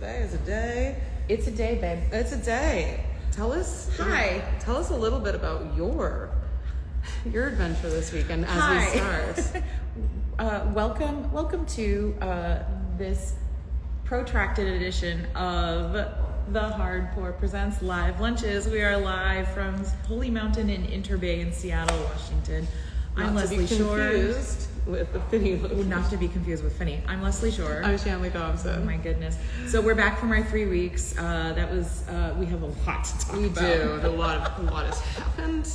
today is a day. It's a day, babe. It's a day. Tell us. Hi. Tell us a little bit about your adventure this weekend as we start. Welcome to this protracted edition of The Hardcore Presents Live Lunches. We are live from Holy Mountain in Interbay in Seattle, Washington. I'm Leslie Shore. With the Finney location. Not to be confused with Finney. I'm Leslie Shore. I'm Shanleigh Thomson. Oh my goodness. So we're back from our 3 weeks. That was we have a lot to talk about. We do. A lot has happened.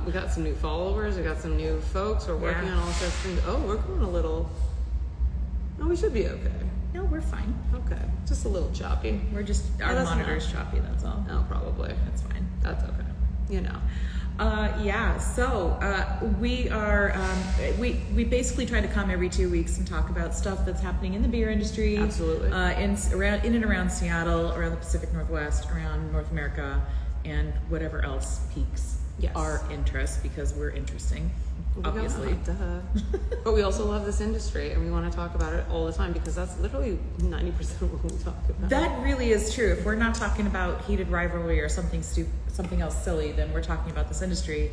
We got some new followers. We got some new folks. We're working on all sorts of things. Oh, we're going a little. Oh, we should be okay. No, we're fine. Okay, just a little choppy. We're just our monitor's choppy. That's all. Oh, probably. That's fine. That's okay. You know. So we are we basically try to come every 2 weeks and talk about stuff that's happening in the beer industry. Absolutely. In and around Seattle, around the Pacific Northwest, around North America, and whatever else piques our interest, because we're interesting, obviously. Duh. But we also love this industry, and we want to talk about it all the time, because that's literally 90% of what we talk about. That really is true. If we're not talking about heated rivalry or something else silly, then we're talking about this industry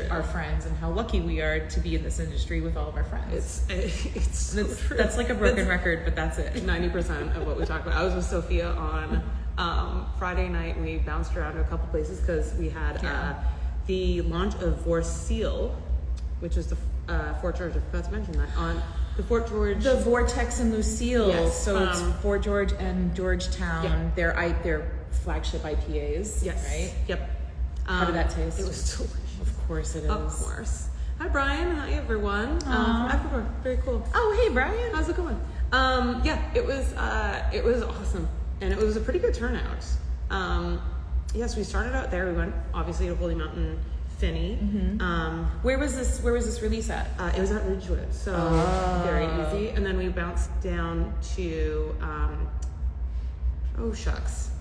our friends, and how lucky we are to be in this industry with all of our friends. It's so true. That's like a broken record, but that's it. 90% of what we talk about. I was with Sophia on Friday night. We bounced around to a couple places because we had the launch of Vorseal, which is the Fort George. I forgot to mention that on the Fort George. The Vortex and Lucille. Yes. So it's Fort George and Georgetown. Yeah. Their flagship IPAs. Yes. Right. Yep. How did that taste? It was delicious. Of course it is. Of course. Hi Brian. Hi everyone. From Ecuador. Very cool. Oh hey Brian. How's it going? It was awesome, and it was a pretty good turnout. Yes, we started out there. We went obviously to Holy Mountain, Finney. Mm-hmm. Where was this release at? It was at Ridgewood, so very easy. And then we bounced down to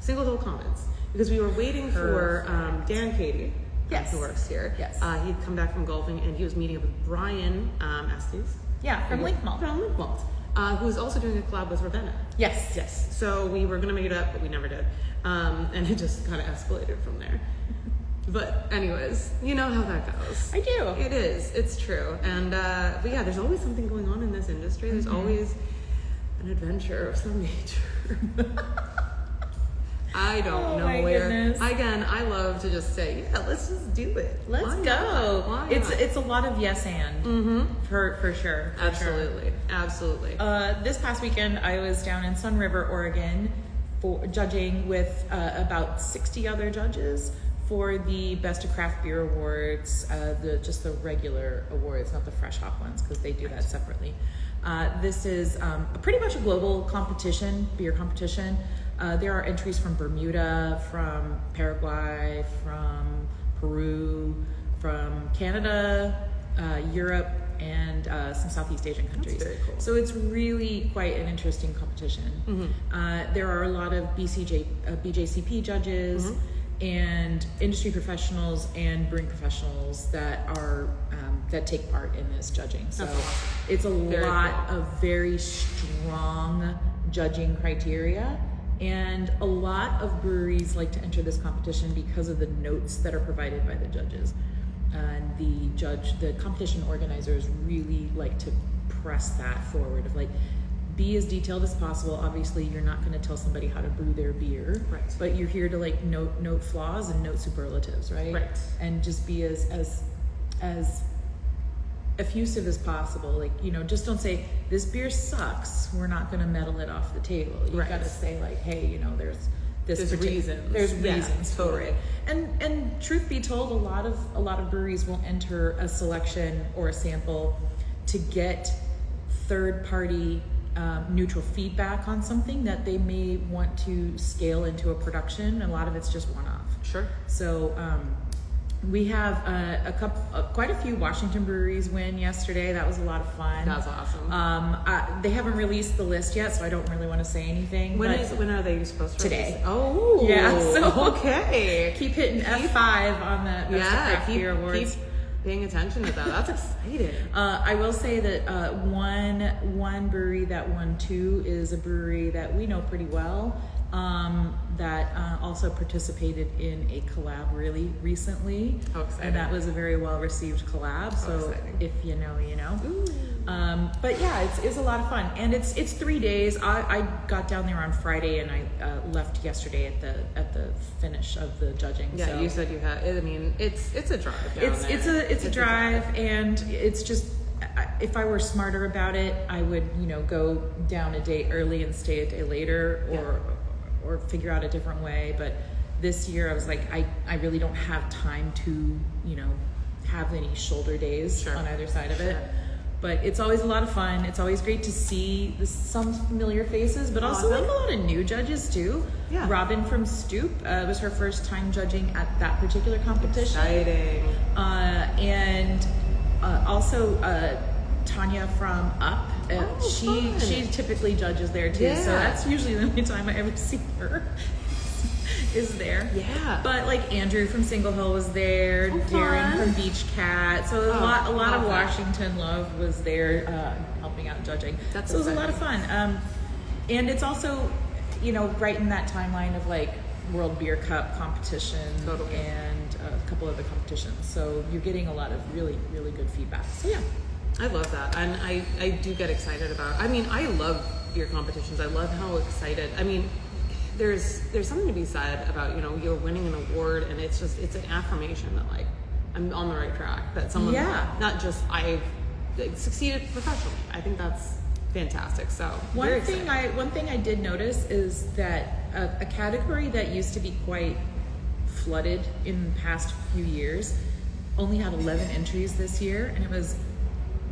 Single Hill Commons, because we were waiting for Dan Katie. Yes, who works here. Yes, he'd come back from golfing, and he was meeting up with Brian Estes. Yeah, from Link Malt. From Link Malt. Who was also doing a collab with Ravenna. Yes. So we were gonna make it up, but we never did. And it just kind of escalated from there. But anyways, you know how that goes. I do. It is. It's true. And but yeah, there's always something going on in this industry. There's always an adventure of some nature. I don't know where. Goodness. Again, I love to just say, let's just do it. Let's go. Why not? It's a lot of yes and for sure. Absolutely. This past weekend, I was down in Sun River, Oregon, for judging with about 60 other judges for the Best of Craft Beer Awards, just the regular awards, not the fresh hop ones, because they do that separately. This is pretty much a global competition, beer competition. There are entries from Bermuda, from Paraguay, from Peru, from Canada, Europe, and some Southeast Asian countries. That's very cool. So it's really quite an interesting competition. There are a lot of BJCP judges and industry professionals and brewing professionals that are that take part in this judging. So it's a lot of very strong judging criteria. And a lot of breweries like to enter this competition because of the notes that are provided by the judges. And the competition organizers really like to press that forward of like, be as detailed as possible. Obviously, you're not going to tell somebody how to brew their beer, right? But you're here to like note flaws and note superlatives, right? Right. And just be as effusive as possible. Like, just don't say this beer sucks, we're not going to meddle it off the table. You got to say like, hey, there's reasons. There's reasons for it. And truth be told, a lot of breweries will enter a selection or a sample to get third party neutral feedback on something that they may want to scale into a production. A lot of it's just one-off. Sure. So we have quite a few Washington breweries win yesterday. That was a lot of fun. That was awesome. They haven't released the list yet, so I don't really want to say anything. When are they supposed to release? Today. Oh, yeah. So okay. Keep hitting F5 on the Best of Craft Beer Awards. paying attention to that. That's exciting. I will say that one brewery that won 2 is a brewery that we know pretty well, that also participated in a collab really recently. How exciting. And that was a very well received collab. How So exciting. if you know, you know. Ooh. But yeah, it's a lot of fun, and it's 3 days. I got down there on Friday, and I left yesterday at the finish of the judging. Yeah, so you said you had. I mean, it's a drive. Down it's there. a drive, and it's just, if I were smarter about it, I would go down a day early and stay a day later, or figure out a different way. But this year I was like, I really don't have time to have any shoulder days on either side of it. But it's always a lot of fun. It's always great to see some familiar faces, but also like a lot of new judges too. Yeah. Robin from Stoop, it was her first time judging at that particular competition. Exciting. And also Tanya from Up. She typically judges there too. Yeah. So that's usually the only time I ever see her. Is there. Yeah. But like Andrew from Single Hill was there, Darren from Beach Cat. So a lot of Washington love was there helping out judging. So it was a lot of fun. And it's also, right in that timeline of like World Beer Cup competition and a couple other competitions. So you're getting a lot of really, really good feedback. So yeah. I love that. And I do get excited about, I love beer competitions. I love how excited, there's something to be said about, you're winning an award, and it's an affirmation that like I'm on the right track, that someone, not just I've succeeded professionally. I think that's fantastic. So one thing I did notice is that a category that used to be quite flooded in the past few years only had 11 entries this year, and it was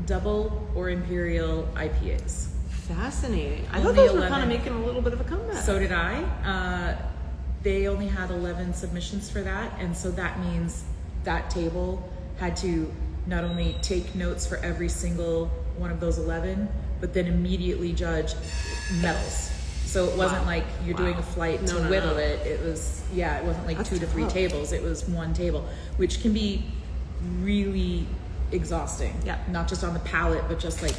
double or imperial IPAs. Fascinating. I thought those were kind of making a little bit of a comeback. So did I. They only had 11 submissions for that, and so that means that table had to not only take notes for every single one of those 11, but then immediately judge medals. So it wasn't like you're doing a flight to whittle it. It was, it wasn't like that's 2 to 3 tables. It was one table, which can be really exhausting. Yeah. Not just on the palate, but just like,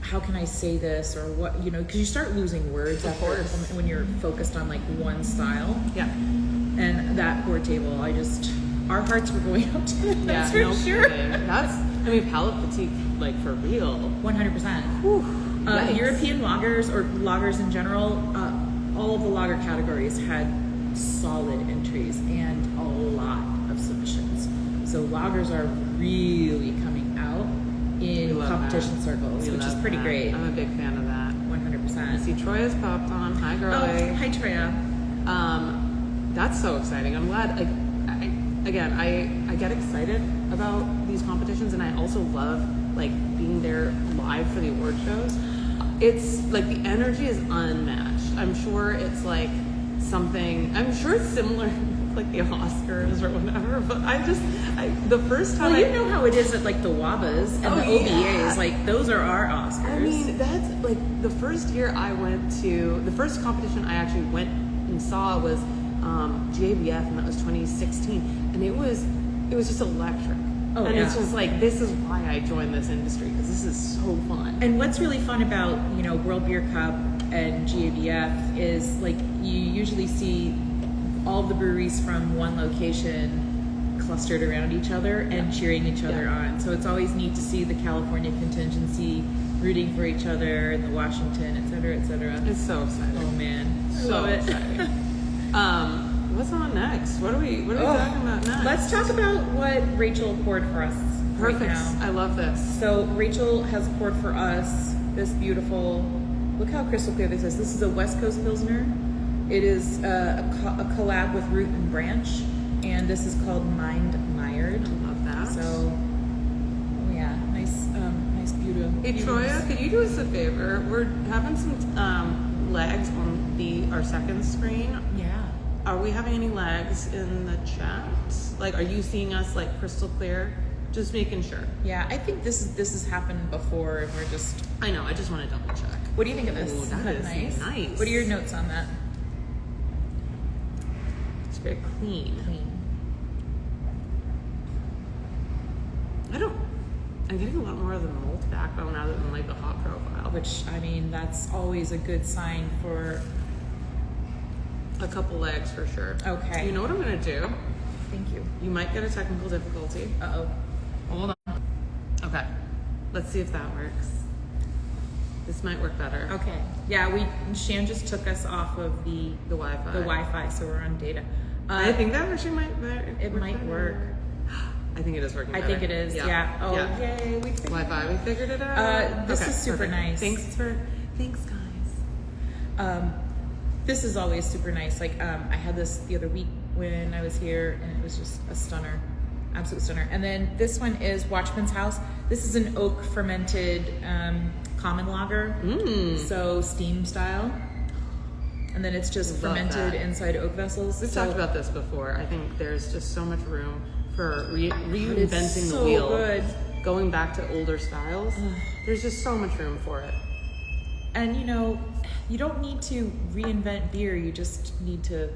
how can I say this, or what, because you start losing words when you're focused on like one style. Yeah. And that poor table, our hearts were going out to them, that's for sure. Kidding. That's, palate fatigue, like for real. 100%. European lagers, or lagers in general, all of the lager categories had solid entries and a lot of submissions. So lagers are really coming out in competition circles, which is pretty great. I'm a big fan of that. 100%. I see Troya's popped on. Hi, girl. Oh, hi, Troya. That's so exciting. I'm glad. I get excited about these competitions, and I also love like being there live for the award shows. It's like the energy is unmatched. I'm sure it's like something. I'm sure it's similar. Like the Oscars or whatever, but the first time you know how it is at like the WABAs and the OBAs, like those are our Oscars. That's like the first year I went to, the first competition I actually went and saw was GABF, and that was 2016, and it was just electric. It's just like, this is why I joined this industry, because this is so fun. And what's really fun about World Beer Cup and GABF is like you usually see all the breweries from one location clustered around each other and cheering each other on. So it's always neat to see the California contingency rooting for each other, and the Washington, et cetera, et cetera. It's so exciting. Oh man, so exciting. What's on next? What are we talking about next? Let's talk about what Rachael poured for us. Perfect. Right now. I love this. So Rachael has poured for us this beautiful. Look how crystal clear this is. This is a West Coast Pilsner. It is a collab with Root and Branch, and this is called Mind Mired. I love that. So, nice, beautiful. Hey Troya, could you do us a favor? We're having some lags on our second screen. Yeah. Are we having any lags in the chat? Like, are you seeing us like crystal clear? Just making sure. Yeah, I think this has happened before, and we're just. I know. I just want to double check. What do you think of this? Ooh, that is nice. What are your notes on that? Very clean. I'm getting a lot more of the malt backbone rather than like the hop profile. Which, I mean, that's always a good sign for... A couple legs for sure. Okay. You know what I'm gonna do? Thank you. You might get a technical difficulty. Uh-oh. Hold on. Okay. Let's see if that works. This might work better. Okay. Yeah, Shan just took us off of the Wi-Fi. The Wi-Fi, so we're on data. I think that actually might It might work. I think it is working. I think it is. Yeah. Oh, yay! We figured Wi-Fi. We figured it out. This is super nice. Thanks, guys. This is always super nice. Like, I had this the other week when I was here, and it was just a stunner, absolute stunner. And then this one is Watchman's House. This is an oak fermented common lager, so steam style. And then it's just fermented inside oak vessels. We've talked about this before. I think there's just so much room for reinventing the wheel. Good. Going back to older styles. There's just so much room for it. And you know, you don't need to reinvent beer. You just need to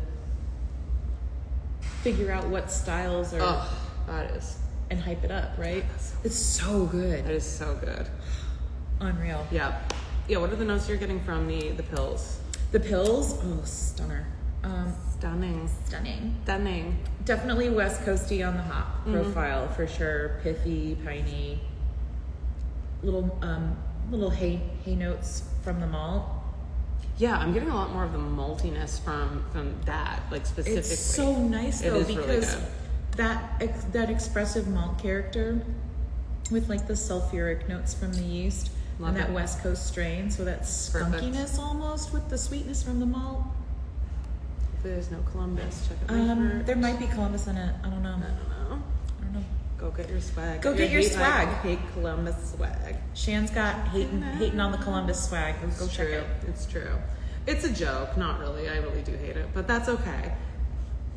figure out what styles are. Oh, that is. And hype it up, right? It's so good. That is so good. Unreal. Yeah. Yeah, what are the notes you're getting from the pills? The pills? Oh, stunner. Stunning. Definitely West Coasty on the hop profile for sure. Pithy, piney. Little hay notes from the malt. Yeah, I'm getting a lot more of the maltiness from that, like specifically. It's so nice though, because really that expressive malt character with like the sulfuric notes from the yeast and that West Coast strain, so that skunkiness almost with the sweetness from the malt. Hopefully there's no Columbus. Check it. There might be Columbus in it. I don't know. Go get your swag. Go get your swag. Hate Columbus swag. Shan's got hating on the Columbus swag. Go check it. It's true. It's a joke. Not really. I really do hate it, but that's okay.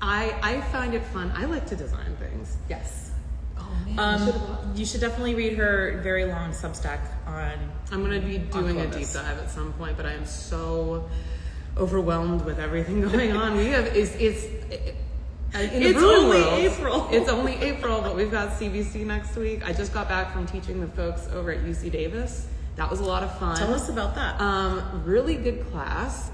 I find it fun. I like to design things. Yes. Oh man. You should definitely read her very long Substack on. I'm gonna be doing a deep dive at some point, but I am so overwhelmed with everything going on. We have it's only April. It's only April, but we've got CBC next week. I just got back from teaching the folks over at UC Davis. That was a lot of fun. Tell us about that. Really good class.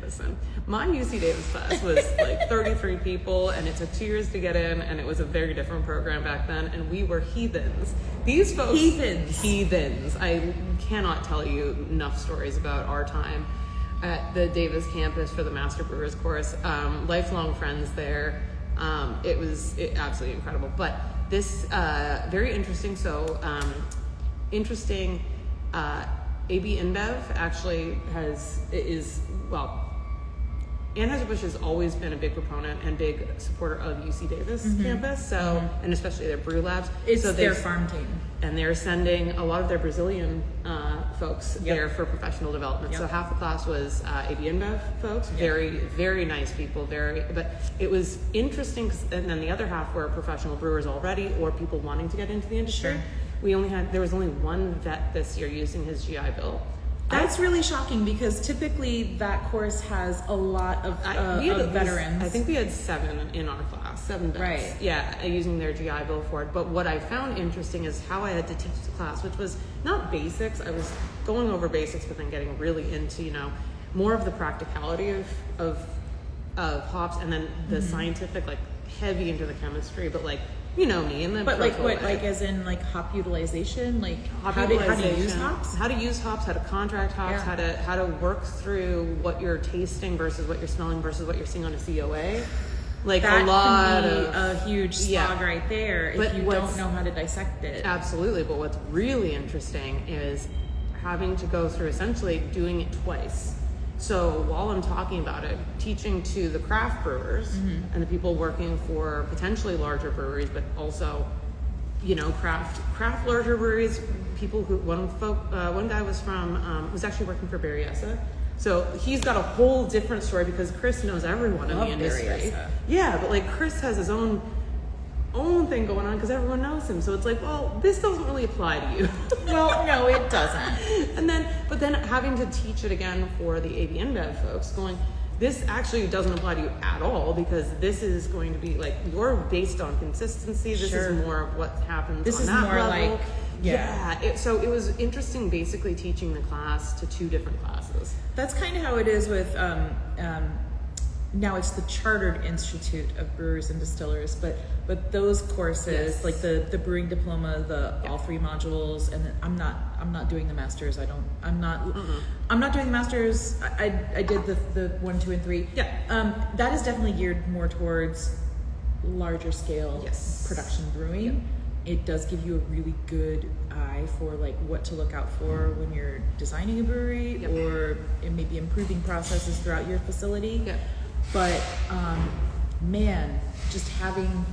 Listen, my UC Davis class was like 33 people, and it took 2 years to get in, and it was a very different program back then, and we were heathens. These folks, heathens. I cannot tell you enough stories about our time at the Davis campus for the Master Brewers course. Lifelong friends there. It was absolutely incredible. But this, very interesting. So, AB InBev actually Anheuser-Busch has always been a big proponent and big supporter of UC Davis campus, and especially their brew labs. It's their farm team. And they're sending a lot of their Brazilian folks there for professional development. So half the class was AB InBev folks, very, very nice people, but it was interesting, and then the other half were professional brewers already or people wanting to get into the industry. Sure. There was only one vet this year using his GI Bill. That's really shocking because typically that course has a lot of veterans. I think we had 7 in our class, 7 vets. Right. Yeah, using their GI Bill for it. But what I found interesting is how I had to teach the class, which was not basics. I was going over basics, but then getting really into, more of the practicality of hops, and then the scientific, like heavy into the chemistry, but like, you know me, but like what, like as in like hop utilization, like how to use hops, how to contract hops, how to work through what you're tasting versus what you're smelling versus what you're seeing on a COA. Like that a lot can be of a huge slog right there if you don't know how to dissect it. Absolutely, but what's really interesting is having to go through essentially doing it twice. So while I'm talking about it, teaching to the craft brewers and the people working for potentially larger breweries, but also, craft larger breweries, people who, one guy was actually working for Berryessa. So he's got a whole different story because Chris knows everyone in the industry. Berryessa. Yeah, but like Chris has his own thing going on because everyone knows him. So it's like, well, this doesn't really apply to you. Well, no, it doesn't. But then having to teach it again for the AB InBev folks, going, this actually doesn't apply to you at all, because this is going to be like, you're based on consistency. This Sure. is more of what happens This on is that more level. like, So it was interesting basically teaching the class to 2 different classes. That's kind of how it is with, now it's the Chartered Institute of Brewers and Distillers, but those courses, Yes. like the brewing diploma, all 3 modules, and then I'm not doing the masters. I'm not doing the masters. I did the 1, 2, and 3. Yeah. That is definitely geared more towards larger scale Yes. production brewing. It does give you a really good eye for like what to look out for when you're designing a brewery, Yep. or maybe improving processes throughout your facility. Yeah. But man, just having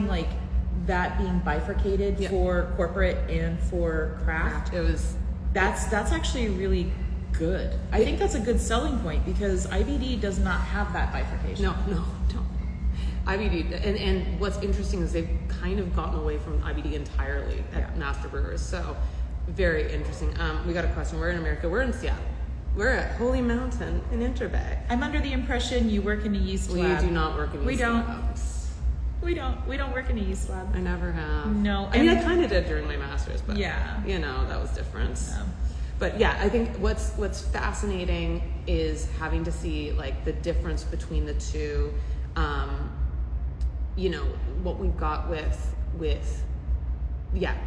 like that being bifurcated Yep. for corporate and for craft, It was, that's actually really good. I think that's a good selling point, because IBD does not have that bifurcation. no. IBD, and what's interesting is they've kind of gotten away from IBD entirely at Master Brewers. So very interesting. We got a question. We're in America. We're in Seattle. We're at Holy Mountain in Interbay. I'm under the impression you work in a yeast lab. We do not work in We yeast don't. labs. We don't work in a yeast lab. I never have. No, I mean, I and- kind of did during my master's, but Yeah. that was different. No. But yeah, I think what's fascinating is having to see like the difference between the two. What we've got with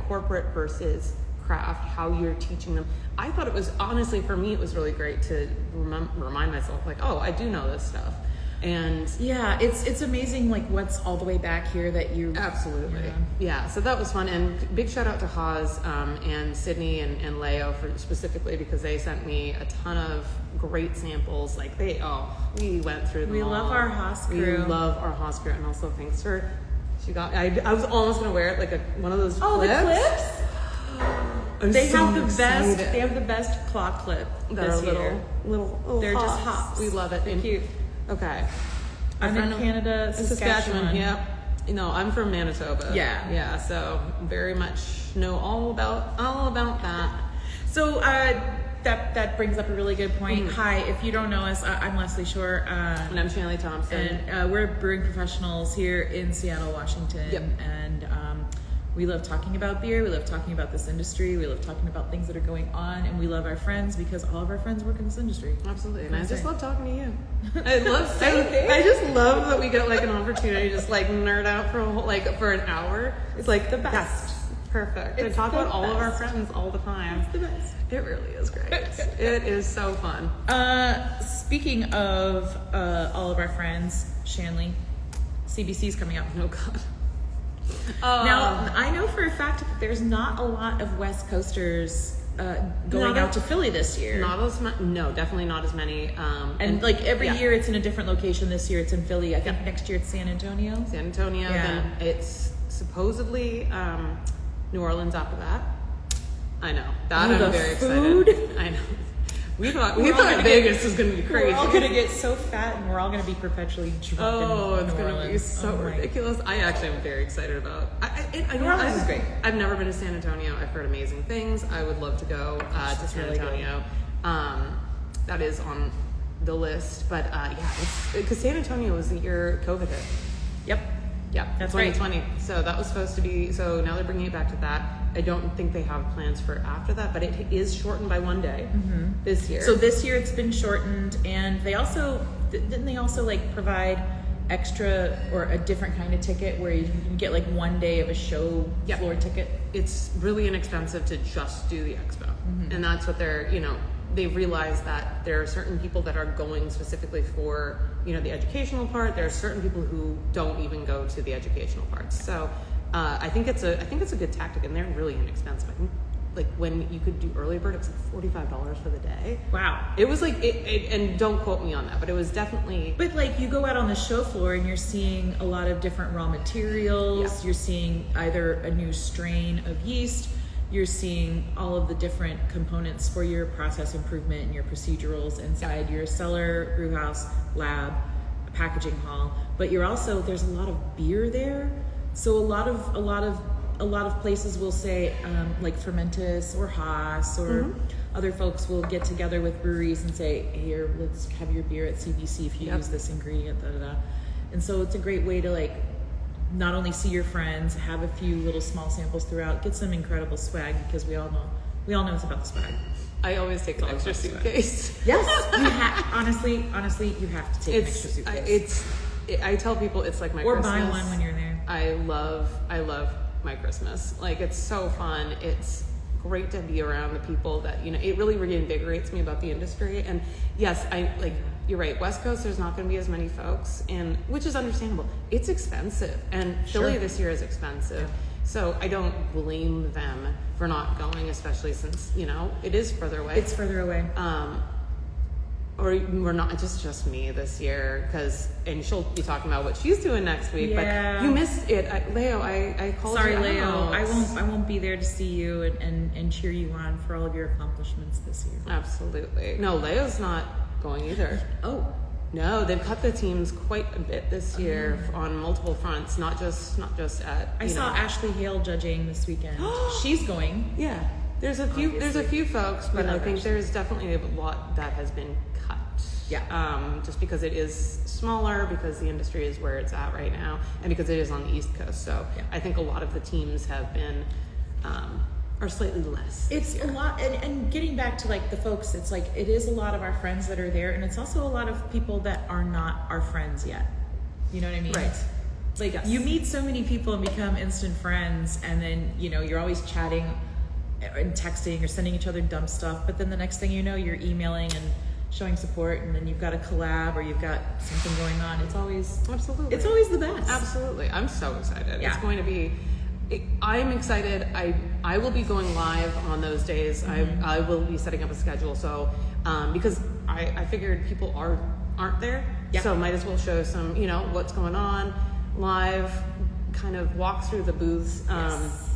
corporate versus craft, how you're teaching them. I thought it was, honestly, for me, it was really great to remind myself, like, oh, I do know this stuff. And Yeah, it's amazing, like what's all the way back here that you absolutely, yeah. So that was fun, and big shout out to Haas and Sydney and Leo specifically, because they sent me a ton of great samples. Like we went through them. We all. love our Haas crew. We love our Haas crew, and also thanks for she got. I was almost gonna wear it like one of those. Oh, clips. the clips! I'm They so have the excited. best. They have the best claw clip That this are year. little. They're just hops. We love it. They're And- cute. Okay. I'm in Canada, Saskatchewan. Yep. I'm from Manitoba. Yeah. Yeah. So very much know all about that. So that brings up a really good point. Hi, if you don't know us, I'm Leslie Shore, And I'm Shanleigh Thomson. and we're brewing professionals here in Seattle, Washington. Yep. And we love talking about beer. We love talking about this industry. We love talking about things that are going on, and we love our friends because all of our friends work in this industry. Absolutely. And I just Same. love talking to you. I just love that we get like an opportunity to just like nerd out for an hour. It's like the best. Yes. Perfect. It's I talk the about all of our best. friends all the time. It's the best. It really is great. It is so fun. Speaking of all of our friends, Shanleigh, CBC's coming up. Oh God. Now, I know for a fact that there's not a lot of West Coasters going out to Philly this year. No, definitely not as many. And like every yeah. year it's in a different location. This year it's in Philly. I think next year it's San Antonio. San Antonio, Yeah. then it's supposedly New Orleans after that. I know. That Oh, I'm the very food? excited. I know. We thought all gonna Vegas was going to be crazy. We're all gonna get so fat and we're all gonna be perpetually drunk. Oh, in it's New going to be Orleans. so Oh my- ridiculous. I actually am very excited about. New Orleans is great. I've never been to San Antonio. I've heard amazing things. I would love to go to San really good. Antonio. That is on the list, but because San Antonio was the year COVID hit. Yep. Yeah, That's 2020. So that was supposed to be. So now they're bringing it back to that. I don't think they have plans for after that, but it is shortened by one day this year. So this year it's been shortened, and they also didn't they also like provide extra or a different kind of ticket where you can get like 1 day of a show Yep. floor ticket. It's really inexpensive to just do the expo, and that's what they realize that there are certain people that are going specifically for the educational part. There are certain people who don't even go to the educational parts. So I think it's a good tactic, and they're really inexpensive. I think like when you could do early bird, it was like $45 for the day. Wow. It was like and don't quote me on that, but it was definitely. But like you go out on the show floor and you're seeing a lot of different raw materials. Yeah. You're seeing either a new strain of yeast. You're seeing all of the different components for your process improvement and your procedurals inside your cellar, brew house, lab, packaging hall. But there's a lot of beer there. So a lot of a lot of places will say, like Fermentus or Haas or other folks will get together with breweries and say, here, let's have your beer at CBC if you use this ingredient, And so it's a great way to like not only see your friends, have a few little small samples throughout, get some incredible swag, because we all know it's about the swag. I always take an extra suitcase. Yes, you honestly, you have to take an extra suitcase. I tell people it's like my or Christmas. Buy one when you're there. I love my Christmas. Like, it's so fun. It's great to be around the people that, it really reinvigorates me about the industry. And yes, you're right, West Coast, there's not going to be as many folks, and which is understandable. It's expensive, and Philly this year is expensive. So I don't blame them for not going, especially since, it is further away. It's further away. Or we're not, just me this year, and she'll be talking about what she's doing next week. Yeah. But you missed it, Leo. I called you. Sorry, Leo. out. I won't be there to see you and cheer you on for all of your accomplishments this year. Absolutely. No, Leo's not going either. Oh. No, they've cut the teams quite a bit this year on multiple fronts, not just at. I saw Ashley Hale judging this weekend. She's going. Yeah, there's a few folks, but I think there's definitely a lot that has been cut. Yeah. Just because it is smaller, because the industry is where it's at right now, and because it is on the East Coast. So I think a lot of the teams have been. Are slightly less. It's a lot, and getting back to like the folks, it's like it is a lot of our friends that are there, and it's also a lot of people that are not our friends yet. You know what I mean? Right. Like you meet so many people and become instant friends, and then you're always chatting and texting or sending each other dumb stuff, but then the next thing you know, you're emailing and showing support, and then you've got a collab or you've got something going on. It's always it's always the best. Absolutely, I'm so excited. Yeah. It's going to be. I'm excited. I will be going live on those days. I will be setting up a schedule. So because I figured people aren't there, so might as well show some what's going on live. Kind of walk through the booths,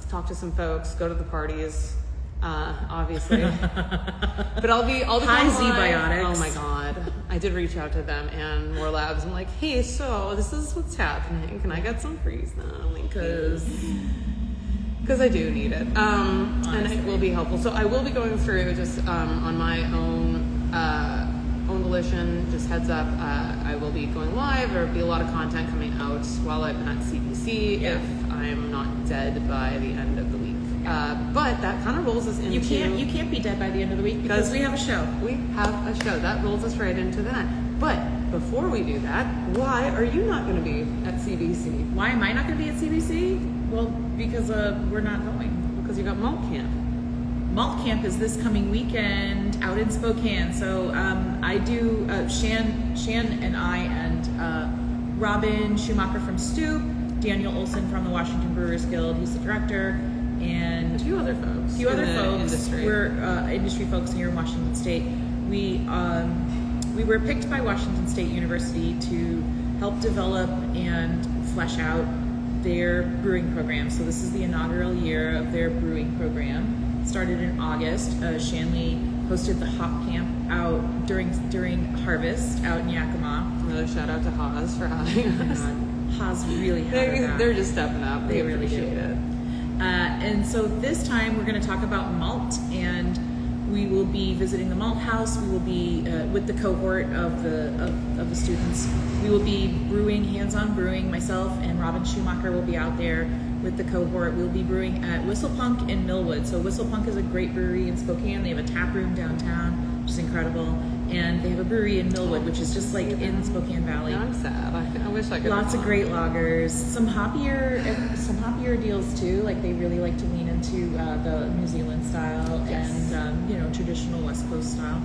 talk to some folks, go to the parties. Obviously, but I'll be Hi, Z-Biotics. Oh my god, I did reach out to them and More Labs. I'm like, hey, so this is what's happening. Can I get some freeze now? Because I do need it, and it will be helpful. So I will be going through just on my own volition. Just heads up, I will be going live. There will be a lot of content coming out while I'm at CBC if I'm not dead by the end of the week. But that kind of rolls us into... You can't be dead by the end of the week because we have a show. We have a show. That rolls us right into that. But before we do that, why are you not going to be at CBC? Why am I not going to be at CBC? Well, because we're not going. Because you got Malt Camp. Malt Camp is this coming weekend out in Spokane. So I do, Shan and I and Robin Schumacher from Stoop, Daniel Olson from the Washington Brewers Guild, he's the director, and a few other folks. Industry. We're industry folks here in Washington State. We were picked by Washington State University to help develop and flesh out their brewing program. So this is the inaugural year of their brewing program. It started in August. Shanleigh hosted the Hop Camp out during Harvest out in Yakima. Another shout out to Haas for having us. Haas really had they're just stepping up. They really appreciate it. And so this time we're going to talk about malt, and we will be visiting the malt house. We will be with the cohort of the students. We will be brewing, hands-on brewing. Myself and Robin Schumacher will be out there with the cohort. We'll be brewing at Whistlepunk in Millwood. So Whistlepunk is a great brewery in Spokane. They have a tap room downtown, which is incredible. And they have a brewery in Millwood, which is just like in Spokane Valley. No, I'm sad. I wish I could. Lots of great lagers, some hoppier deals too. Like they really like to lean into the New Zealand style and traditional West Coast style.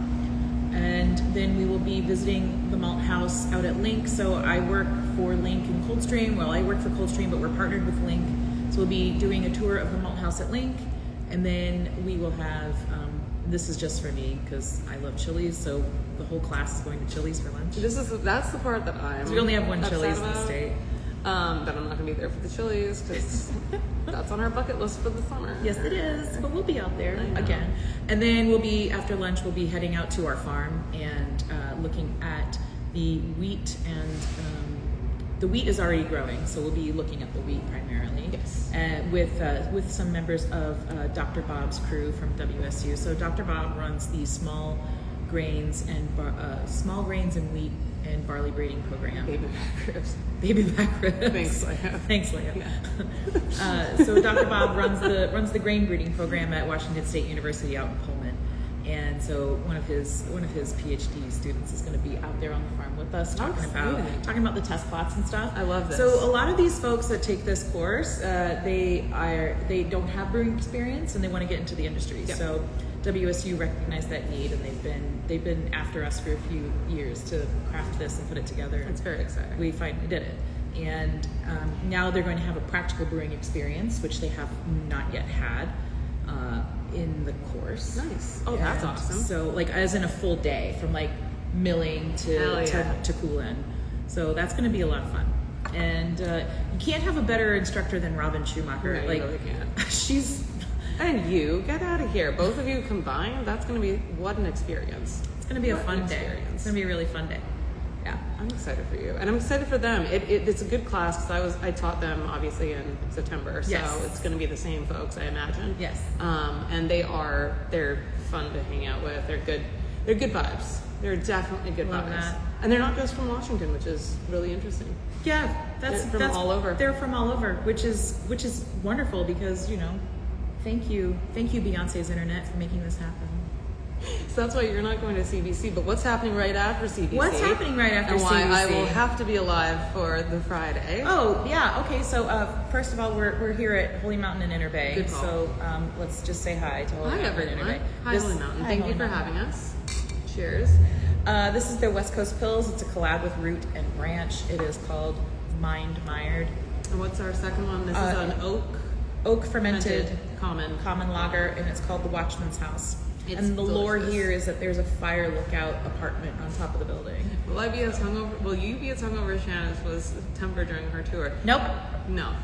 And then we will be visiting the malt house out at Link. So I work for Link in Coldstream. Well, I work for Coldstream, but we're partnered with Link. So we'll be doing a tour of the malt house at Link, and then we will have. This is just for me because I love Chili's, so the whole class is going to Chili's for lunch. That's the part that I'm. We only have one Chili's in the state. But I'm not going to be there for the Chili's because that's on our bucket list for the summer. Yes, it is. But we'll be out there again, and then we'll be after lunch. We'll be heading out to our farm and looking at the wheat and the wheat is already growing, so we'll be looking at the wheat primarily. Yes. With some members of Dr. Bob's crew from WSU. So Dr. Bob runs the small grains and wheat and barley breeding program. Baby back ribs. Baby back ribs. Thanks, Leah. Thanks, Leah. So Dr. Bob runs the grain breeding program at Washington State University out in Pullman. And so one of his PhD students is going to be out there on the farm with us talking about the test plots and stuff. I love this. So a lot of these folks that take this course, they don't have brewing experience and they want to get into the industry. Yeah. So WSU recognized that need, and they've been after us for a few years to craft this and put it together. It's very exciting. We finally did it. And now they're going to have a practical brewing experience, which they have not yet had in the course. Nice. Oh, that's awesome. So, like, as in a full day from like milling to cool in. So that's going to be a lot of fun. And you can't have a better instructor than Robin Schumacher. No, like, you really can't. She's. And you get out of here. Both of you combined. That's going to be what an experience. It's going to be a fun day. It's going to be a really fun day. Yeah, I'm excited for you, and I'm excited for them. It's a good class because I taught them obviously in September, so it's going to be the same folks, I imagine. Yes. And they're fun to hang out with. They're good vibes. They're definitely good Love vibes. that. And they're not just from Washington, which is really interesting. Yeah, that's all over. They're from all over, which is wonderful because thank you Beyonce's internet for making this happen. So that's why you're not going to CBC, but what's happening right after CBC? What's happening right after and CBC? And why I will have to be alive for the Friday. Oh, yeah. Okay, so first of all, we're here at Holy Mountain in Interbay. Good call. So let's just say hi to Holy Mountain in Interbay. Hi, Holy Mountain. Thank you for having us. Cheers. This is their West Coast Pills. It's a collab with Root and Branch. It is called Mind Mired. And what's our second one? This is an oak fermented common lager, and it's called the Watchman's House. And the delicious. lore here is that there's a fire lookout apartment on top of the building. Will you be as hungover as Shannon was tempered during her tour? Nope. No.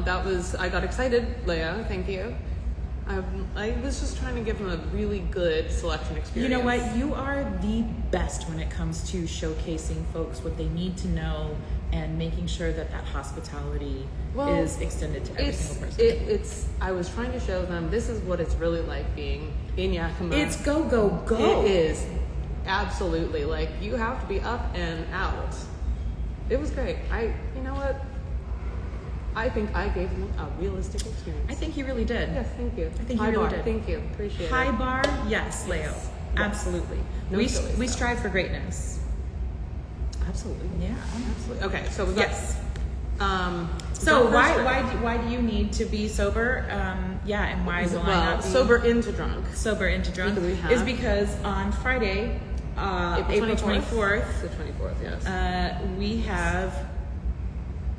That was, I got excited, Leah. Thank you. I was just trying to give them a really good selection experience. You know what? You are the best when it comes to showcasing folks what they need to know and making sure that hospitality is extended to every single person. I was trying to show them this is what it's really like being in Yakima. It's go, go, go. It is. Absolutely. Like, you have to be up and out. It was great. You know what? I think I gave them a realistic experience. I think you really did. Yes, thank you. I think High you really bar. did. Thank you. Appreciate it. High bar, yes, Leo. Yes. Absolutely. No We silly strive for greatness. Absolutely. Yeah. Absolutely. Okay, so we've got... Yes. So why do you need to be sober? And why will I not be sober into drunk? Sober into drunk Because is because on Friday, April 24th, the 24th, yes. We have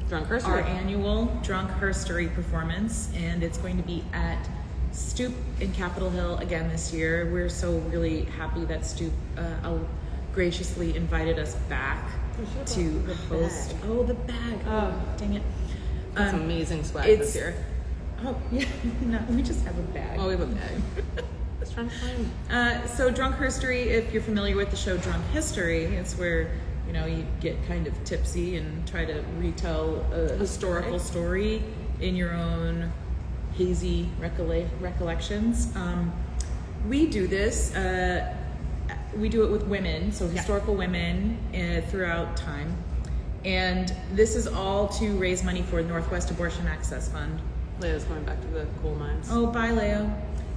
Drunk Herstory. our annual Drunk Herstory performance, and it's going to be at Stoop in Capitol Hill again this year. We're so really happy that Stoop graciously invited us back to host. Oh, the bag! Oh, dang it! That's amazing swag this year. Oh, yeah. No, we just have a bag. Oh, we have a bag. Just trying to find. So Drunk Herstory, if you're familiar with the show Drunk History, it's where you get kind of tipsy and try to retell a historical story in your own hazy recollections. We do this. We do it with women, so historical women throughout time. And this is all to raise money for Northwest Abortion Access Fund. Leo's going back to the coal mines. Oh, bye, Leo.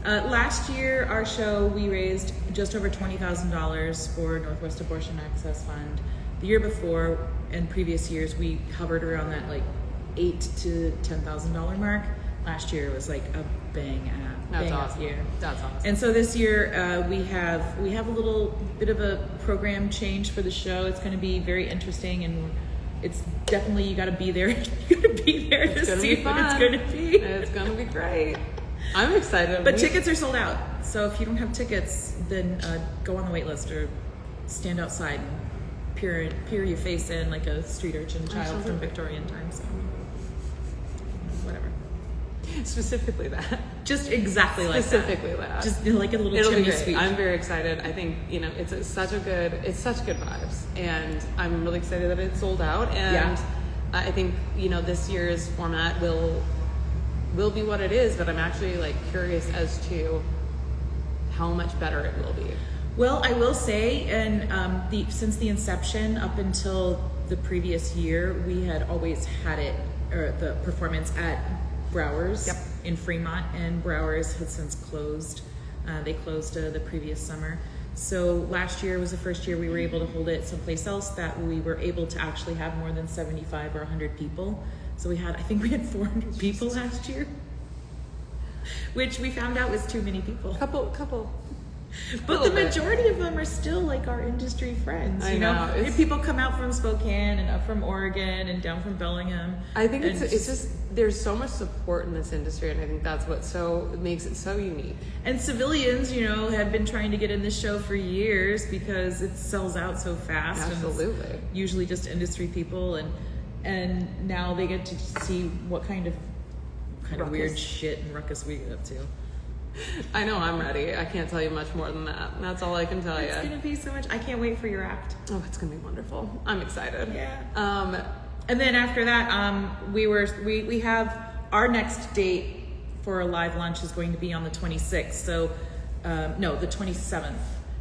Last year, our show, we raised just over $20,000 for Northwest Abortion Access Fund. The year before and previous years, we hovered around that like $8,000 to $10,000 mark. Last year was like a bang up year. That's awesome. And so this year we have a little bit of a program change for the show. It's going to be very interesting, and it's definitely you got to be there. You got to be there to see what it's going to be. It's going to be great. I'm excited. But tickets are sold out. So if you don't have tickets, then go on the wait list or stand outside and peer your face in like a street urchin child from Victorian times. So whatever. Specifically that. Just exactly like Specifically that. Just like a little It'll be chimney great. sweep. I'm very excited. I think, it's such good vibes. And I'm really excited that it's sold out. And I think, this year's format will be what it is, but I'm actually like curious as to how much better it will be. Well, I will say, and since the inception up until the previous year, we had always had it, or the performance at Browers in Fremont, and Browers had since closed. They closed the previous summer. So last year was the first year we were able to hold it someplace else that we were able to actually have more than 75 or 100 people. So I think we had 400 people last year, which we found out was too many people. Couple. But the majority of them are still like our industry friends. I know. People come out from Spokane and up from Oregon and down from Bellingham. I think it's just there's so much support in this industry, and I think that's what makes it so unique. And civilians, have been trying to get in this show for years because it sells out so fast. Absolutely. And it's usually just industry people, and now they get to see what kind of weird shit and ruckus we get up to. I know, I'm ready. I can't tell you much more than that. That's all I can tell you. It's going to be so much. I can't wait for your act. Oh, it's going to be wonderful. I'm excited. Yeah. And then after that, we have our next date for a live lunch is going to be on the 26th. So, the 27th.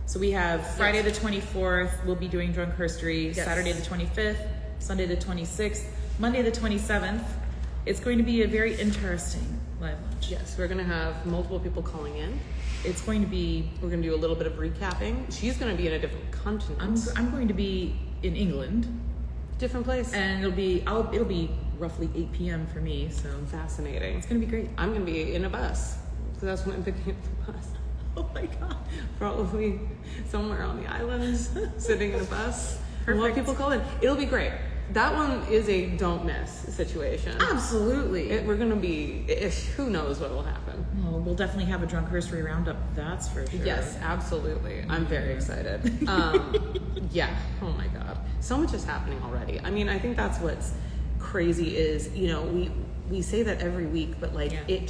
So we have Friday the 24th, we'll be doing Drunk Herstory, Saturday the 25th, Sunday the 26th, Monday the 27th. It's going to be a very interesting live lunch. Yes, we're going to have multiple people calling in. It's going to be... We're going to do a little bit of recapping. She's going to be in a different continent. I'm going to be in England. Different place. And it'll be roughly 8 p.m. for me, so... Fascinating. It's going to be great. I'm going to be in a bus. So that's when I'm picking up the bus. Oh my God. Probably somewhere on the islands, sitting in a bus. Perfect. We'll have people call in. It'll be great. That one is a don't miss situation. Absolutely. We're going to be, who knows what will happen. Well, we'll definitely have a Drunk Herstory roundup, that's for sure. Yes, absolutely. I'm very excited. Yeah, oh my God. So much is happening already. I mean, I think that's what's crazy is, we say that every week, but it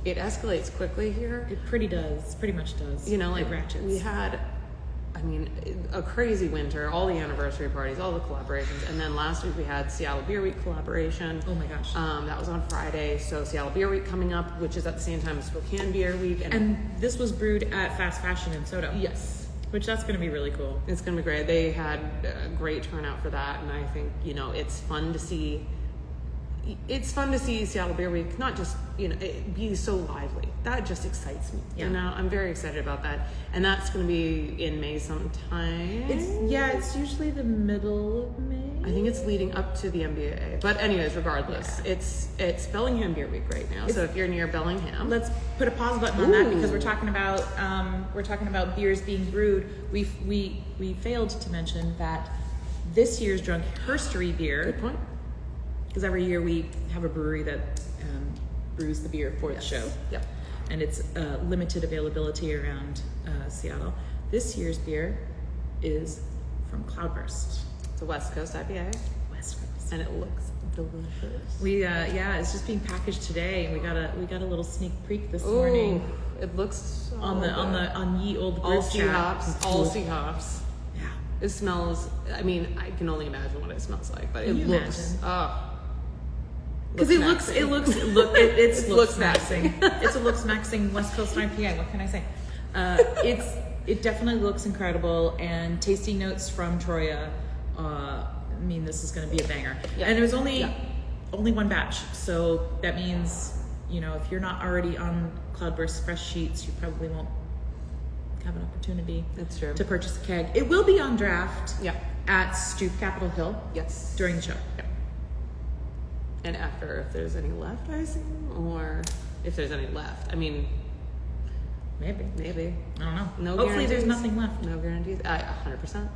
escalates quickly here. It pretty much does. It ratchets. We had, a crazy winter, all the anniversary parties, all the collaborations, and then last week we had Seattle Beer Week collaboration. Oh my gosh. That was on Friday, so Seattle Beer Week coming up, which is at the same time as Spokane Beer Week. And this was brewed at Fast Fashion in Soto. Yes. Which that's going to be really cool. It's going to be great. They had a great turnout for that, and I think, it's fun to see. It's fun to see Seattle Beer Week, not just, it be so lively. That just excites me. Yeah. I'm very excited about that. And that's going to be in May sometime. It's usually the middle of May. I think it's leading up to the MBA. But anyways, regardless, it's Bellingham Beer Week right now. So if you're near Bellingham, let's put a pause button on that because we're talking about beers being brewed. We failed to mention that this year's Drunk Herstory beer. Good point. Because every year we have a brewery that brews the beer for the show. Yep. And it's limited availability around Seattle. This year's beer is from Cloudburst. It's a West Coast IPA. West Coast. And it looks delicious. It's just being packaged today. We got a little sneak peek this morning. It looks so on Ye Old Brew all sea hops. All sea hops. Yeah. It smells. I can only imagine what it smells like, but it looks. Because it looks maxing. It's a looks maxing West Coast IPA. What can I say? It definitely looks incredible, and tasting notes from Troya. This is going to be a banger. Yeah. And it was only one batch, so that means if you're not already on Cloudburst fresh sheets, you probably won't have an opportunity. That's true. To purchase a keg. It will be on draft. Yeah. At Stoop Capitol Hill. Yes. During the show. Yeah. And after, if there's any left, I assume, or if there's any left. Maybe. I don't know. No Hopefully guarantees. There's nothing left. No guarantees. 100%.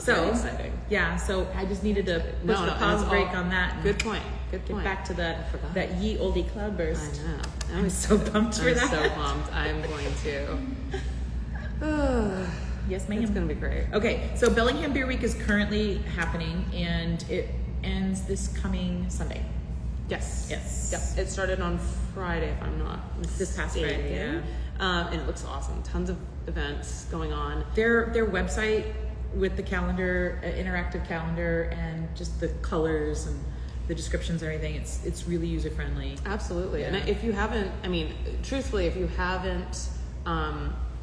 So very exciting. Yeah. So I just needed to push the pause break on that. Good point. Get back to that Ye Oldie Cloudburst. I know. I'm so pumped for that. I'm so pumped. I'm going to. Yes, ma'am. It's going to be great. Okay, so Bellingham Beer Week is currently happening, and it ends this coming Sunday. Yes. Yes. Yep. It started on Friday, if I'm not mistaken. This past Friday, yeah. And it looks awesome. Tons of events going on. Their website with the calendar, interactive calendar, and just the colors and the descriptions and everything, it's really user friendly. Absolutely. Yeah. And if you haven't, I mean, truthfully, if you haven't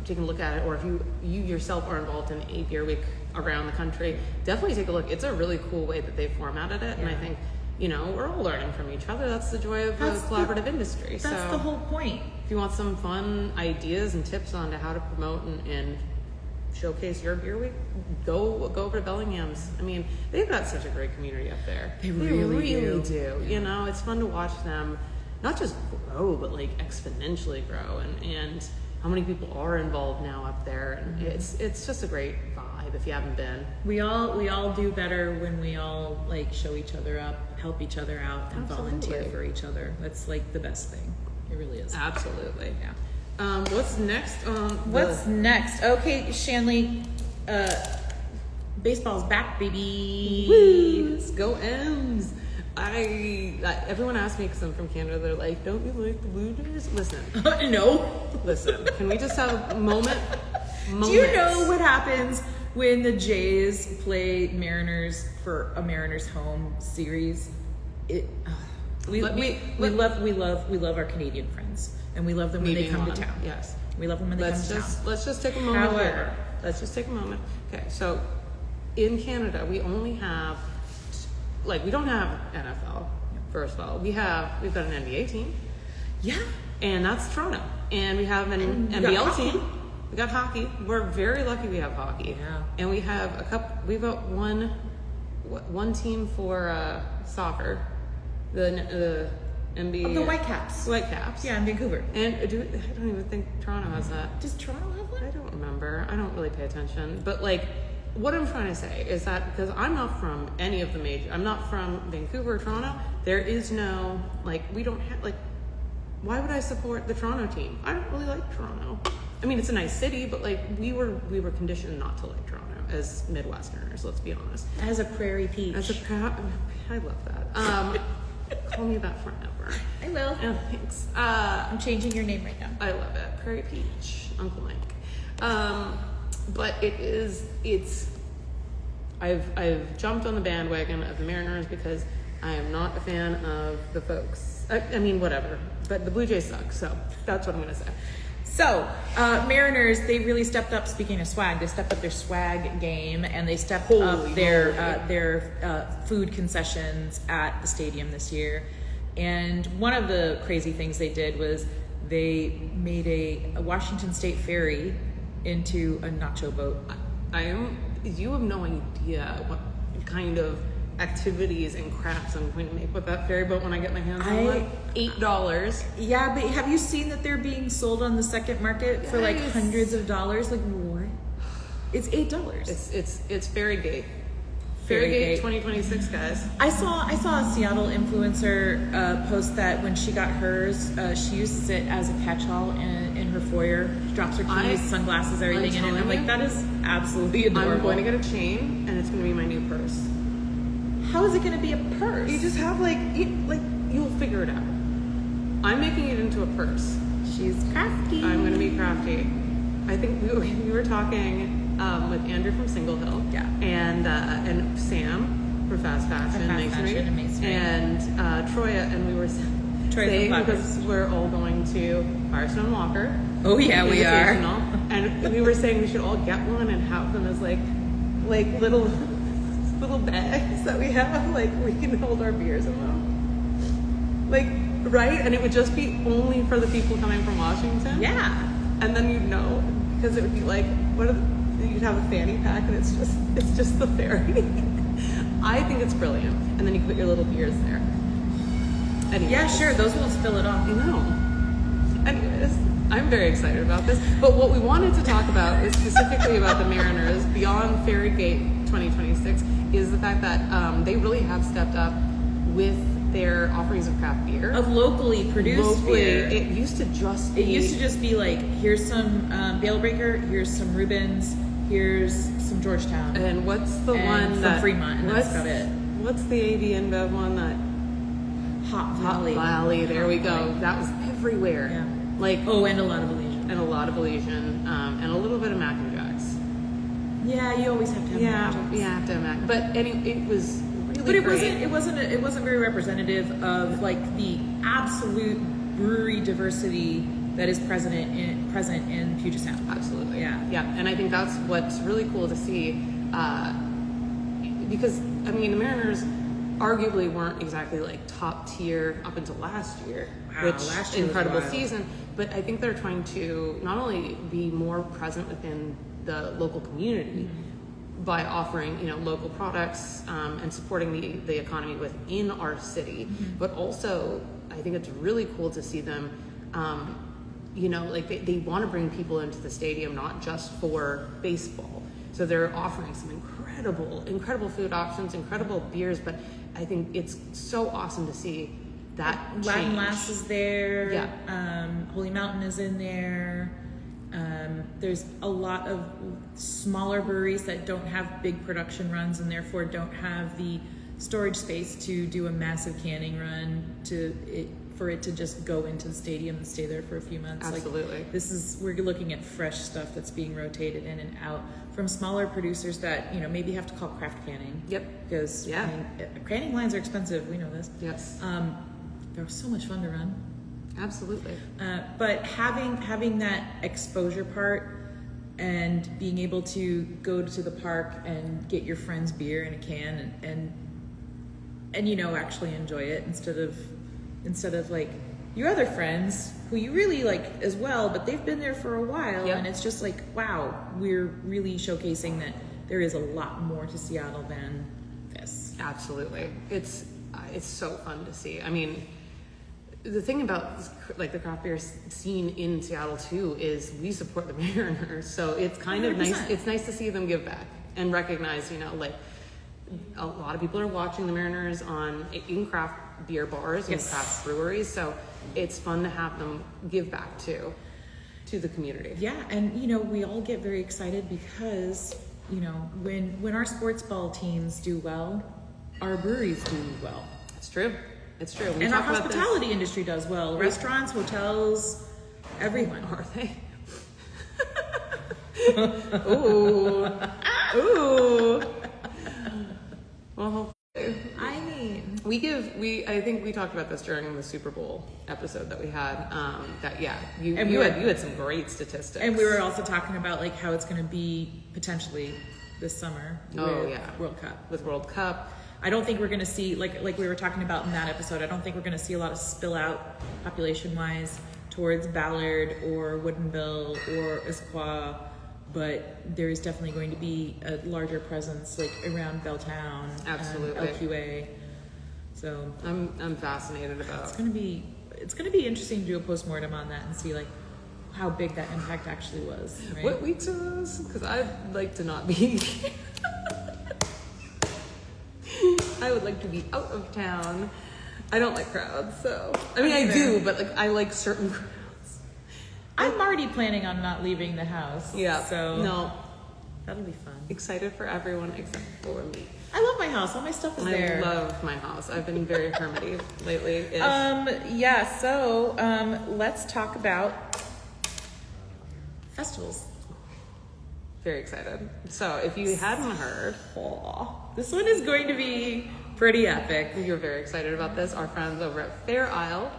taken a look at it, or if you yourself are involved in a beer week around the country, definitely take a look. It's a really cool way that they've formatted it, and I think, you know, we're all learning from each other. That's the joy of the collaborative industry. That's the whole point. If you want some fun ideas and tips on how to promote and showcase your beer week, go over to Bellingham's. I mean, they've got such a great community up there. They really do. Yeah. You know, it's fun to watch them not just grow, but like exponentially grow, and how many people are involved now up there, and it's just a great vibe if you haven't been. We all do better when we all like show each other up, help each other out, and volunteer for each other. That's like the best thing. It really is. Absolutely. Yeah. What's next? What's next? Okay, Shanleigh, baseball's back, baby. Woo! Let's go M's. Everyone asks me, because I'm from Canada, they're like, don't you like the Blue Jays? Listen. No. Listen. Can we just have a moment? Do you know what happens when the Jays play Mariners for a Mariners home series? We love our Canadian friends, and we love them when they come to town. Yes, we love them when they come to town. Let's just take a moment. However, let's just take a moment. Okay, so in Canada, we only have, we don't have NFL. First of all, we've got an NBA team. Yeah, and that's Toronto, and we have an NBL team. We got hockey. We're very lucky we have hockey. Yeah, and we have a couple. We've got one team for soccer. The NBA. The Whitecaps. Whitecaps. Yeah, in Vancouver. And I don't even think Toronto has that. Does Toronto have one? I don't remember. I don't really pay attention. But what I'm trying to say is that because I'm not from any of the major, I'm not from Vancouver or Toronto. There is no we don't have why would I support the Toronto team? I don't really like Toronto. I mean, it's a nice city, but we were conditioned not to like Toronto as Midwesterners. Let's be honest. As a prairie peach. I love that. Call me that forever. I will. Oh, thanks. I'm changing your name right now. I love it. Prairie Peach, Uncle Mike. But I've jumped on the bandwagon of the Mariners because I am not a fan of the folks. I mean, whatever. But the Blue Jays suck, so that's what I'm going to say. So, Mariners, they really stepped up, speaking of swag, they stepped up their swag game, and they stepped up their food concessions at the stadium this year. And one of the crazy things they did was they made a Washington State ferry into a nacho boat. You have no idea what kind of activities and crafts I'm going to make with that ferry boat when I get my hands on one. $8. Yeah, but have you seen that they're being sold on the second market for hundreds of dollars? What? It's $8. It's Ferrygate. Ferrygate 2026, guys. I saw a Seattle influencer post that when she got hers, she uses it as a catch-all in her foyer. She drops her keys, sunglasses, everything in it. And I'm like, that is absolutely adorable. I'm going to get a chain, and it's going to be my new purse. How is it going to be a purse? You just have you'll figure it out. I'm making it into a purse. She's crafty. I'm going to be crafty. I think we were talking with Andrew from Single Hill, and Sam from Fast Fashion Masonry, and Troya, and we were saying because we're all going to Firestone Walker. Oh yeah, we are. And we were saying we should all get one and have them as little bags that we have, we can hold our beers in them. Right? And it would just be only for the people coming from Washington. Yeah. And then you'd know, because it would be you'd have a fanny pack and it's just the ferry. I think it's brilliant. And then you can put your little beers there. Anyways. Yeah, sure. Those won't spill it off. No. Anyways, I'm very excited about this. But what we wanted to talk about is specifically about the Mariners beyond Ferrygate 2026 is the fact that they really have stepped up with their offerings of craft beer. Of locally produced beer. It used to just be here's some Bale Breaker, here's some Rubens, here's some Georgetown. And what's the one from that... Fremont, and that's about it. What's the AB InBev one that... Hop Valley. Hop Valley, there we go. That was everywhere. Yeah. Like, and a lot of Elysian. And a lot of Elysian, and a little bit of Mac and Jacks. Yeah, you always have to have Mac and Jacks. Yeah, have to have Mac. But it was really But great. it wasn't very representative of like the absolute brewery diversity that is present in Puget Sound. Absolutely. Yeah. And I think that's what's really cool to see, because I mean the Mariners arguably weren't exactly like top tier up until last year, which last year incredible was wild. season. But I think they're trying to not only be more present within the local community by offering local products and supporting the economy within our city, but also I think it's really cool to see them. Like they want to bring people into the stadium, not just for baseball. So they're offering some incredible food options, incredible beers, but I think it's so awesome to see that Latin change. Lass is there. Yeah. Holy Mountain is in there. There's a lot of smaller breweries that don't have big production runs and therefore don't have the storage space to do a massive canning run for it to just go into the stadium and stay there for a few months. Absolutely. Like, we're looking at fresh stuff that's being rotated in and out from smaller producers that maybe have to call craft canning. Yep. Because Yeah. canning lines are expensive. We know this. Yes. They're so much fun to run. Absolutely. But having that exposure part and being able to go to the park and get your friend's beer in a can and actually enjoy it instead of like your other friends who you really like as well, but they've been there for a while. Yep. And it's just like, wow, we're really showcasing that there is a lot more to Seattle than this. Absolutely. It's so fun to see. I mean, the thing about like the craft beer scene in Seattle too is we support the Mariners, so it's kind of 100%. nice. It's nice to see them give back and recognize, like a lot of people are watching the Mariners in craft beer bars and Yes. craft breweries, so it's fun to have them give back to the community. Yeah, and we all get very excited because when our sports ball teams do well, our breweries do well. It's true. It's true. We And our talk about hospitality industry does well. Restaurants, hotels, everyone. Are they? Ooh. Ooh. Well, I mean, I think we talked about this during the Super Bowl episode that we had. You And we had some great statistics. and we were also talking about like how it's going to be potentially this summer with World Cup. With World Cup. I don't think we're going to see, like we were talking about in that episode, I don't think we're going to see a lot of spill out population-wise towards Ballard or Woodinville or Issaquah, but there is definitely going to be a larger presence like around Belltown, Absolutely. LQA. So I'm fascinated about. it's going to be interesting to do a postmortem on that and see like how big that impact actually was. Right? What weeks are those? Because I'd like to not be. I would like to be out of town. I don't like crowds, so I mean I do, but like I like certain crowds. I'm already planning on not leaving the house. Yeah. So no, that'll be fun. excited for everyone except for me. I love my house. All my stuff is there. I love my house. I've been very hermity lately. So let's talk about festivals. Very excited. So if you hadn't heard, This one is going to be pretty epic. you're very excited about this. Our friends over at Fair Isle,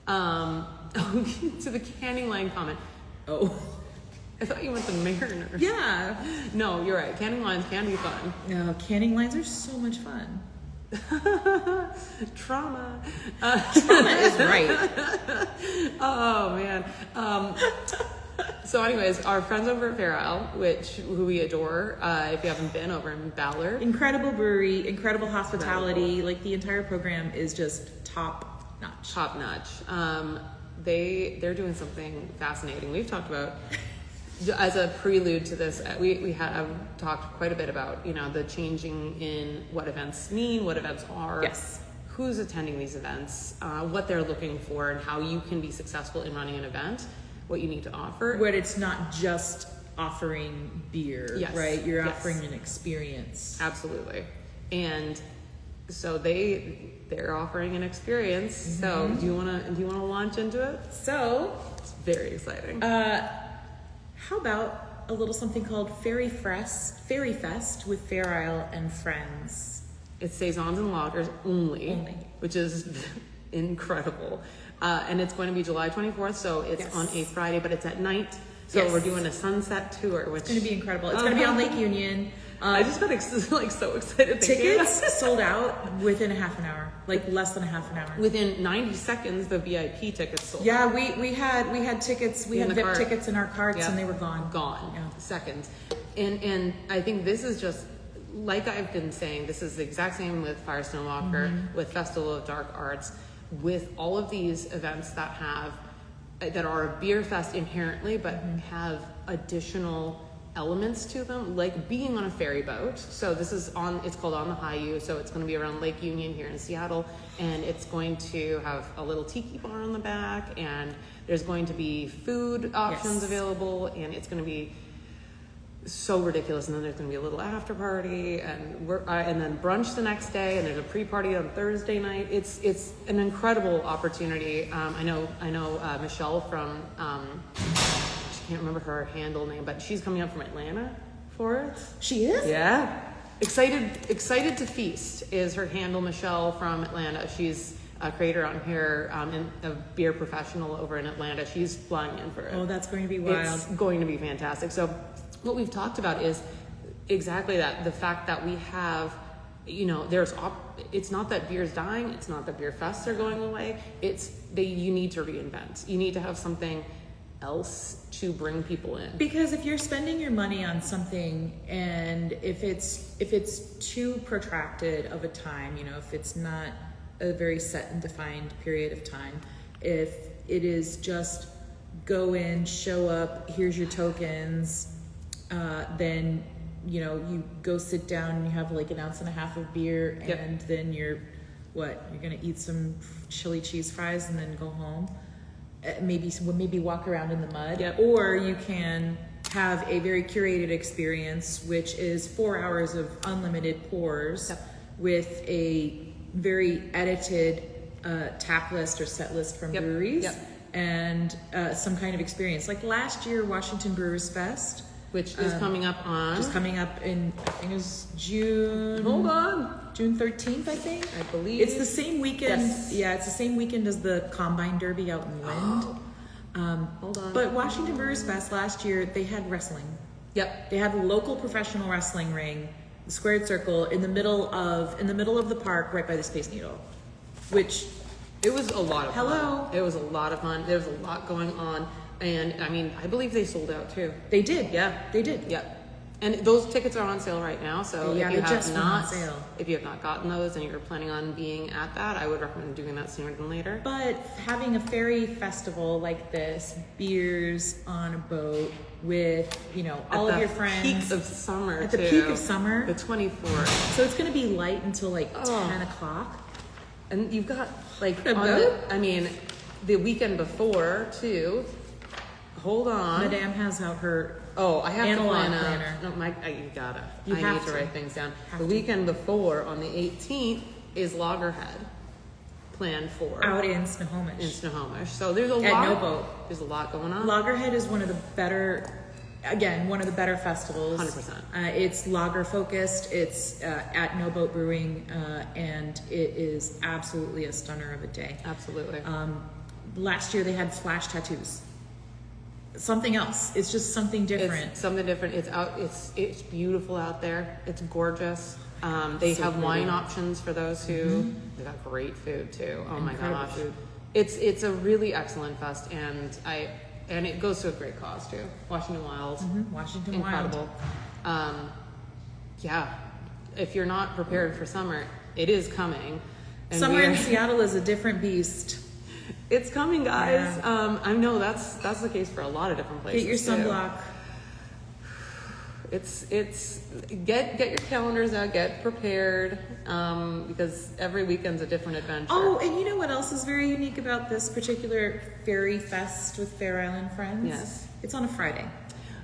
to the canning line comment. Oh. I thought you meant the Mariners. Yeah. No, you're right. Canning lines can be fun. Canning lines are so much fun. Trauma. Trauma is right. Oh man. So anyways, our friends over at Fair Isle, who we adore, if you haven't been over in Ballard. Incredible brewery, incredible hospitality. Like the entire program is just top notch. Top notch. They're doing something fascinating. We've talked about, as a prelude to this, we have talked quite a bit about, the changing in what events mean, what events are. Yes. Who's attending these events, what they're looking for, and how you can be successful in running an event, what you need to offer. But it's not just offering beer, Yes. right? You're Yes. offering an experience. Absolutely. And So they're offering an experience. So do you wanna launch into it? So It's very exciting. how about a little something called Fairy Fest with Fair Isle and Friends? It's saisons and lagers only, which is incredible. And it's going to be July 24th, so it's on a Friday, but it's at night. So we're doing a sunset tour, which It's going to be incredible. It's going to be on Lake Union. I just got so excited. Tickets sold out within a half an hour, like less than a half an hour. Within 90 seconds, the VIP tickets sold out. Yeah, we had tickets. We had VIP tickets in our carts, and they were gone. Seconds. And I think this is just, like I've been saying, this is the exact same with Firestone Walker, with Festival of Dark Arts, with all of these events that are a beer fest inherently, but have additional elements to them, like being on a ferry boat. So this is it's called On the Hayou, so it's going to be around Lake Union here in Seattle, and it's going to have a little tiki bar on the back, and there's going to be food options available, and it's going to be so ridiculous. And then there's going to be a little after party, and then brunch the next day, and there's a pre-party on Thursday night. It's an incredible opportunity. I know Michelle from I can't remember her handle name, but she's coming up from Atlanta for it. She is? Yeah. Excited to Feast is her handle, Michelle from Atlanta. She's a creator on here, and a beer professional over in Atlanta. She's flying in for it. Oh, that's going to be wild. It's going to be fantastic. So what we've talked about is exactly that. The fact that we have, it's not that beer's dying. It's not that beer fests are going away. You need to reinvent. You need to have something else to bring people in, because if you're spending your money on something, and if it's too protracted of a time, if it's not a very set and defined period of time, if it is just go in, show up, here's your tokens, then you go sit down and you have like an ounce and a half of beer, and then you're gonna eat some chili cheese fries and then go home. Maybe walk around in the mud, or you can have a very curated experience, which is 4 hours of unlimited pours with a very edited tap list or set list from breweries, and some kind of experience. Like last year, Washington Brewers Fest, which is coming up in, I think it was June. Hold on. June 13th, I think. I believe. It's the same weekend. Yes. Yeah, it's the same weekend as the Combine Derby out in Lind. Hold on. But Washington Brewers Fest last year, they had wrestling. Yep. They had a local professional wrestling ring, the squared circle, in the middle of the park, right by the Space Needle, which it was a lot of fun. It was a lot of fun. There was a lot going on. And I mean, I believe they sold out too. They did. Yeah. They did. Yep. And those tickets are on sale right now. So if you have not gotten those and you're planning on being at that, I would recommend doing that sooner than later. But having a ferry festival like this, beers on a boat with, all of your friends. Peak of summer. At the peak of summer. The 24th. So it's going to be light until like 10 o'clock. And you've got the weekend before too. Hold on. Madame has out her I have analog to plan planner. I need to write things down. The weekend before, on the 18th, is Loggerhead planned for. Out in Snohomish. So there's a lot. At No Boat. There's a lot going on. Loggerhead is one of the better festivals. 100%. It's lager focused. It's at No Boat Brewing, and it is absolutely a stunner of a day. Absolutely. Last year they had flash tattoos. Something else. It's just something different. It's something different. It's out. It's beautiful out there. It's gorgeous. They have wine options for those who. They got great food too. Oh my gosh. Food. It's a really excellent fest, and it goes to a great cause too. Washington Wild. Washington Wild. Incredible. Yeah. If you're not prepared for summer, it is coming. And summer in Seattle is a different beast. It's coming, guys. Yeah. I know that's the case for a lot of different places. Get your sunblock. It's get your calendars out, get prepared, because every weekend's a different adventure. Oh, and you know what else is very unique about this particular Fairy Fest with Fair Isle and Friends? Yes. It's on a Friday.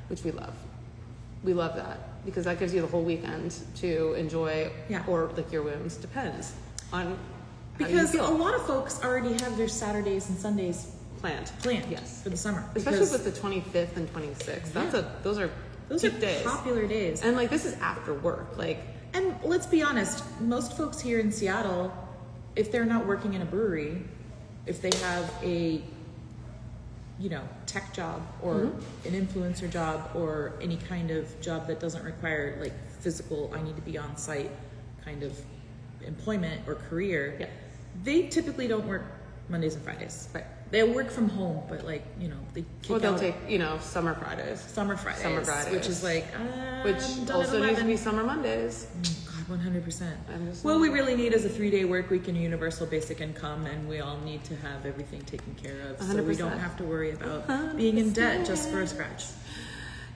Which we love. we love that because that gives you the whole weekend to enjoy, or lick your wounds. Depends on because a lot of folks already have their Saturdays and Sundays planned. Yes, for the summer, especially with the 25th and 26th. Those are days. Popular days, and like this is after work, like. And let's be honest, most folks here in Seattle, if they're not working in a brewery, if they have a tech job or an influencer job or any kind of job that doesn't require like physical, I need to be on site kind of employment or career, they typically don't work Mondays and Fridays. Right. They'll work from home, but like, they kick they'll out, take, Summer Fridays. Summer Fridays. Which is like, which also needs to be Summer Mondays. God, 100%. What we really need is a 3-day work week and universal basic income, and we all need to have everything taken care of. 100%. So we don't have to worry about being in debt just for a scratch.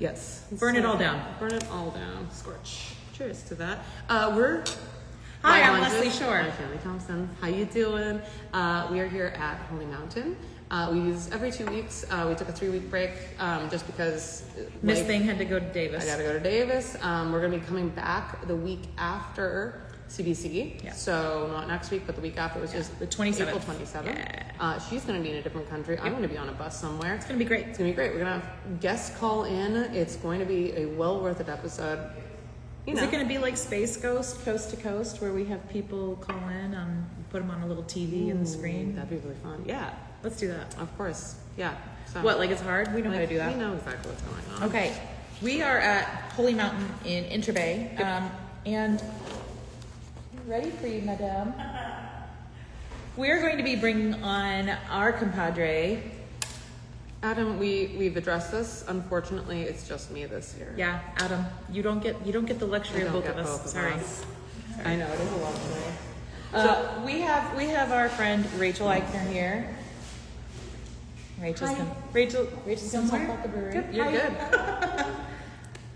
Yes. Burn it all down. Burn it all down. Scorch. Cheers to that. Hi, I'm Leslie Shore. I'm Shanleigh Thomson. How you doing? We are here at Holy Mountain. We use every 2 weeks. We took a 3-week break just because Miss Thing had to go to Davis. I got to go to Davis. We're going to be coming back the week after CBC. Yeah. So not next week, but the week after, which is the 27th. April 27th. Yeah. She's going to be in a different country. I'm going to be on a bus somewhere. It's going to be great. It's going to be great. We're going to have guests call in. It's going to be a well worth it episode. Is it going to be like Space Ghost, Coast to Coast, where we have people call in, put them on a little TV in the screen? That'd be really fun. Yeah. Let's do that. Of course. Yeah. So, what, like it's hard? We know how to do that. We know exactly what's going on. Okay. We are at Holy Mountain in Interbay. And ready for you, madame. We're going to be bringing on our compadre. Adam, we've addressed this. Unfortunately, it's just me this year. Yeah, Adam, you don't get the luxury of both of us. Sorry. I know, it is a lot today. So we have our friend Rachael Eichner here. Rachel's gonna talk about the brewery. Yep, you're good.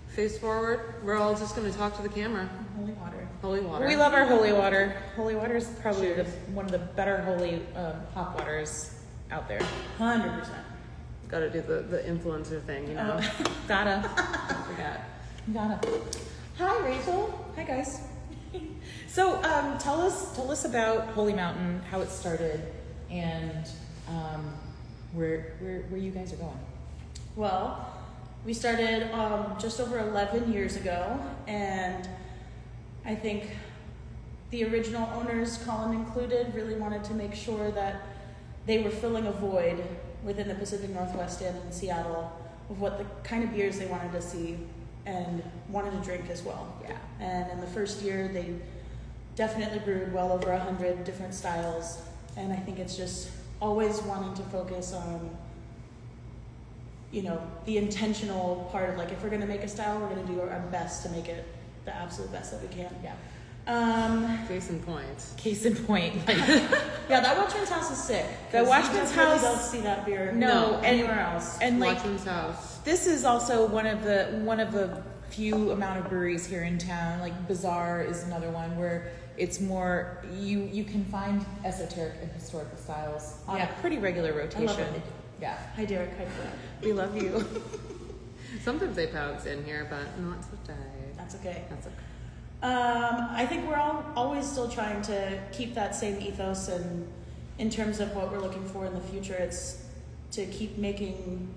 Face forward. We're all just gonna talk to the camera. Holy water. Holy water. We love our holy water. Holy water is probably one of the better holy hop waters out there. 100%. Got to do the influencer thing, Gotta. Don't forget. Gotta. Hi, Rachael. Hi, guys. So, tell us about Holy Mountain, how it started, and where you guys are going. Well, we started just over 11 years ago, and I think the original owners, Colin included, really wanted to make sure that they were filling a void within the Pacific Northwest and in Seattle of what the kind of beers they wanted to see and wanted to drink as well. Yeah. And in the first year, they definitely brewed well over 100 different styles. And I think it's just always wanting to focus on, the intentional part of like, if we're going to make a style, we're going to do our best to make it the absolute best that we can. Yeah. Case in point. Yeah, that Watchman's House is sick. The Watchman's House. Really don't see that beer. No, anywhere else. And like Watchman's House. This is also one of the few amount of breweries here in town. Like Bazaar is another one where it's more you can find esoteric and historical styles on a pretty regular rotation. I love it. Yeah. Hi Derek. Hi Fred. We love you. Sometimes they pounce in here, but not today. That's okay. That's okay. I think we're always still trying to keep that same ethos, and in terms of what we're looking for in the future, it's to keep making,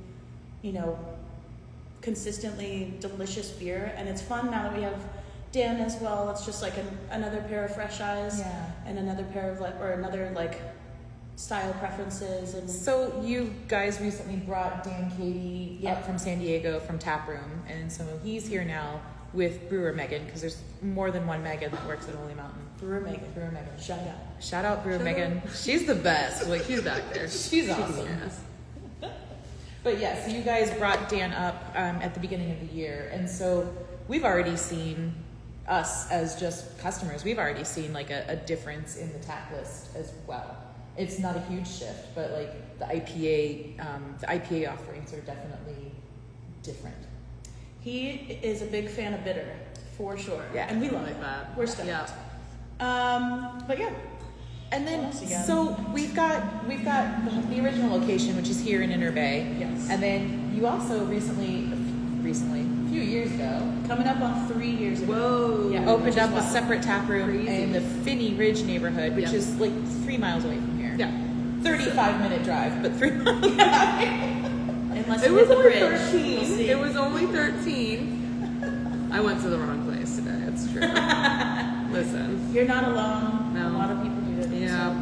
consistently delicious beer. And it's fun now that we have Dan as well. It's just like another pair of fresh eyes, and another pair of another style preferences. And so you guys recently brought Dan Katie up from San Diego from Taproom, and so he's here now with Brewer Megan, because there's more than one Megan that works at Holy Mountain. Brewer Megan. Shout out Brewer Megan. She's the best. Like, she's back there. She's awesome. But yeah, so you guys brought Dan up at the beginning of the year, and so we've already seen, us as just customers, we've already seen like a difference in the tap list as well. It's not a huge shift, but like the IPA offerings are definitely different. He is a big fan of bitter, for sure. Yeah, and we love like that. We're stoked. Yeah. But yeah. And then, so we've got the original location, which is here in Interbay. Yes. And then you also recently, recently, a few years ago. Coming up on 3 years ago. Whoa. Yeah, Opened up a wild. separate tap room Crazy. in the Finney Ridge neighborhood, which Yeah. is like 3 miles away from here. Yeah. 35-minute drive, but 3 miles. Unless It you was hit the only bridge. 13. We'll see. It was only 13. I went to the wrong place today. It's true. Listen. You're not alone. No. A lot of people do it. Yeah.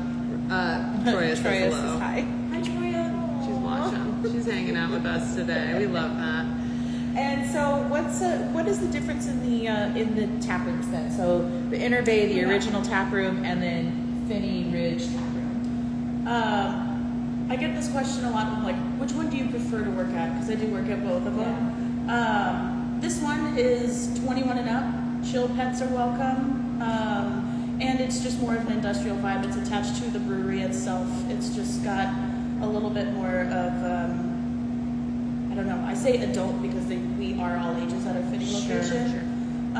So. Troya says hello. hi. Hi, Troya. She's watching. She's hanging out with us today. We love that. And so, what is the difference in the tap rooms then? So the Interbay, the original tap room, and then Finney Ridge tap room. I get this question a lot of like, which one do you prefer to work at? Because I do work at both of them. This one is 21 and up. Chill pets are welcome. And it's just more of an industrial vibe. It's attached to the brewery itself. It's just got a little bit more of, I don't know, I say adult because we are all ages at our Finney location.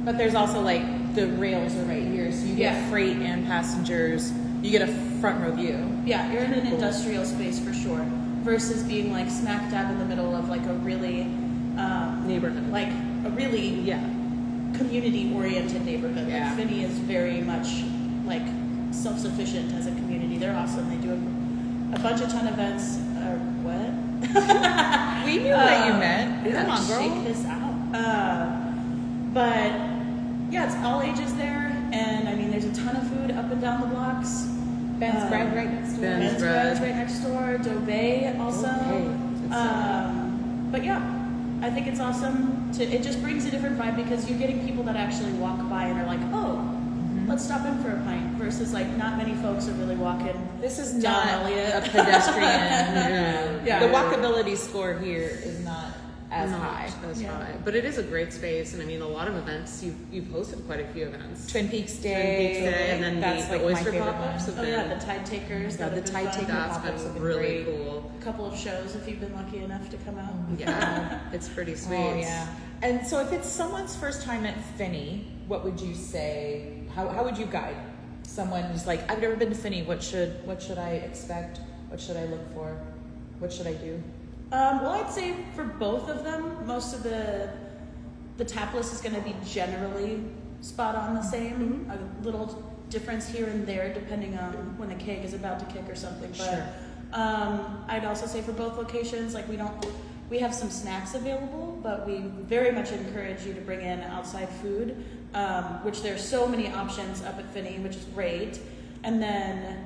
But there's also like the rails are right here, so you get freight and passengers. You get a front row view. Yeah, you're in an industrial space for sure. Versus being like smack dab in the middle of like a really Neighborhood. like a really community-oriented neighborhood. Yeah. Like Finney is very much like self-sufficient as a community. They're awesome. They do a bunch of ton events. What? We knew what you meant. Yeah, Come on, girl. shake this out. But yeah, it's all ages there, and I mean, there's a ton of food up and down the blocks. Ben's bread right next door. Ben's Bread's bread. right next door. Dobay also. But yeah, I think it's awesome. It just brings a different vibe because you're getting people that actually walk by and are like, oh, let's stop in for a pint. Versus like not many folks are really walking. This is John not Elliott. a pedestrian. Yeah. The walkability score here is not as Not high. as Yeah. high. But it is a great space, and I mean, a lot of events. You've hosted quite a few events. Twin Peaks Day. Twin Peaks Day, and then that's the like Oyster my favorite pop-ups one. have Oh yeah, been. the Tide Takers. Yeah, that the have been Tide fun. Taker That's pop-ups have been been really great. cool. A couple of shows if you've been lucky enough to come out. Yeah, it's pretty sweet. Oh yeah. And so if it's someone's first time at Finney, what would you say? How would you guide someone who's like, I've never been to Finney. What should I expect? What should I look for? What should I do? Well, I'd say for both of them, most of the tap list is going to be generally spot on the same. A little difference here and there depending on when the keg is about to kick or something. But Sure. I'd also say for both locations, like we have some snacks available, but we very much encourage you to bring in outside food, which there's so many options up at Finney, which is great. And then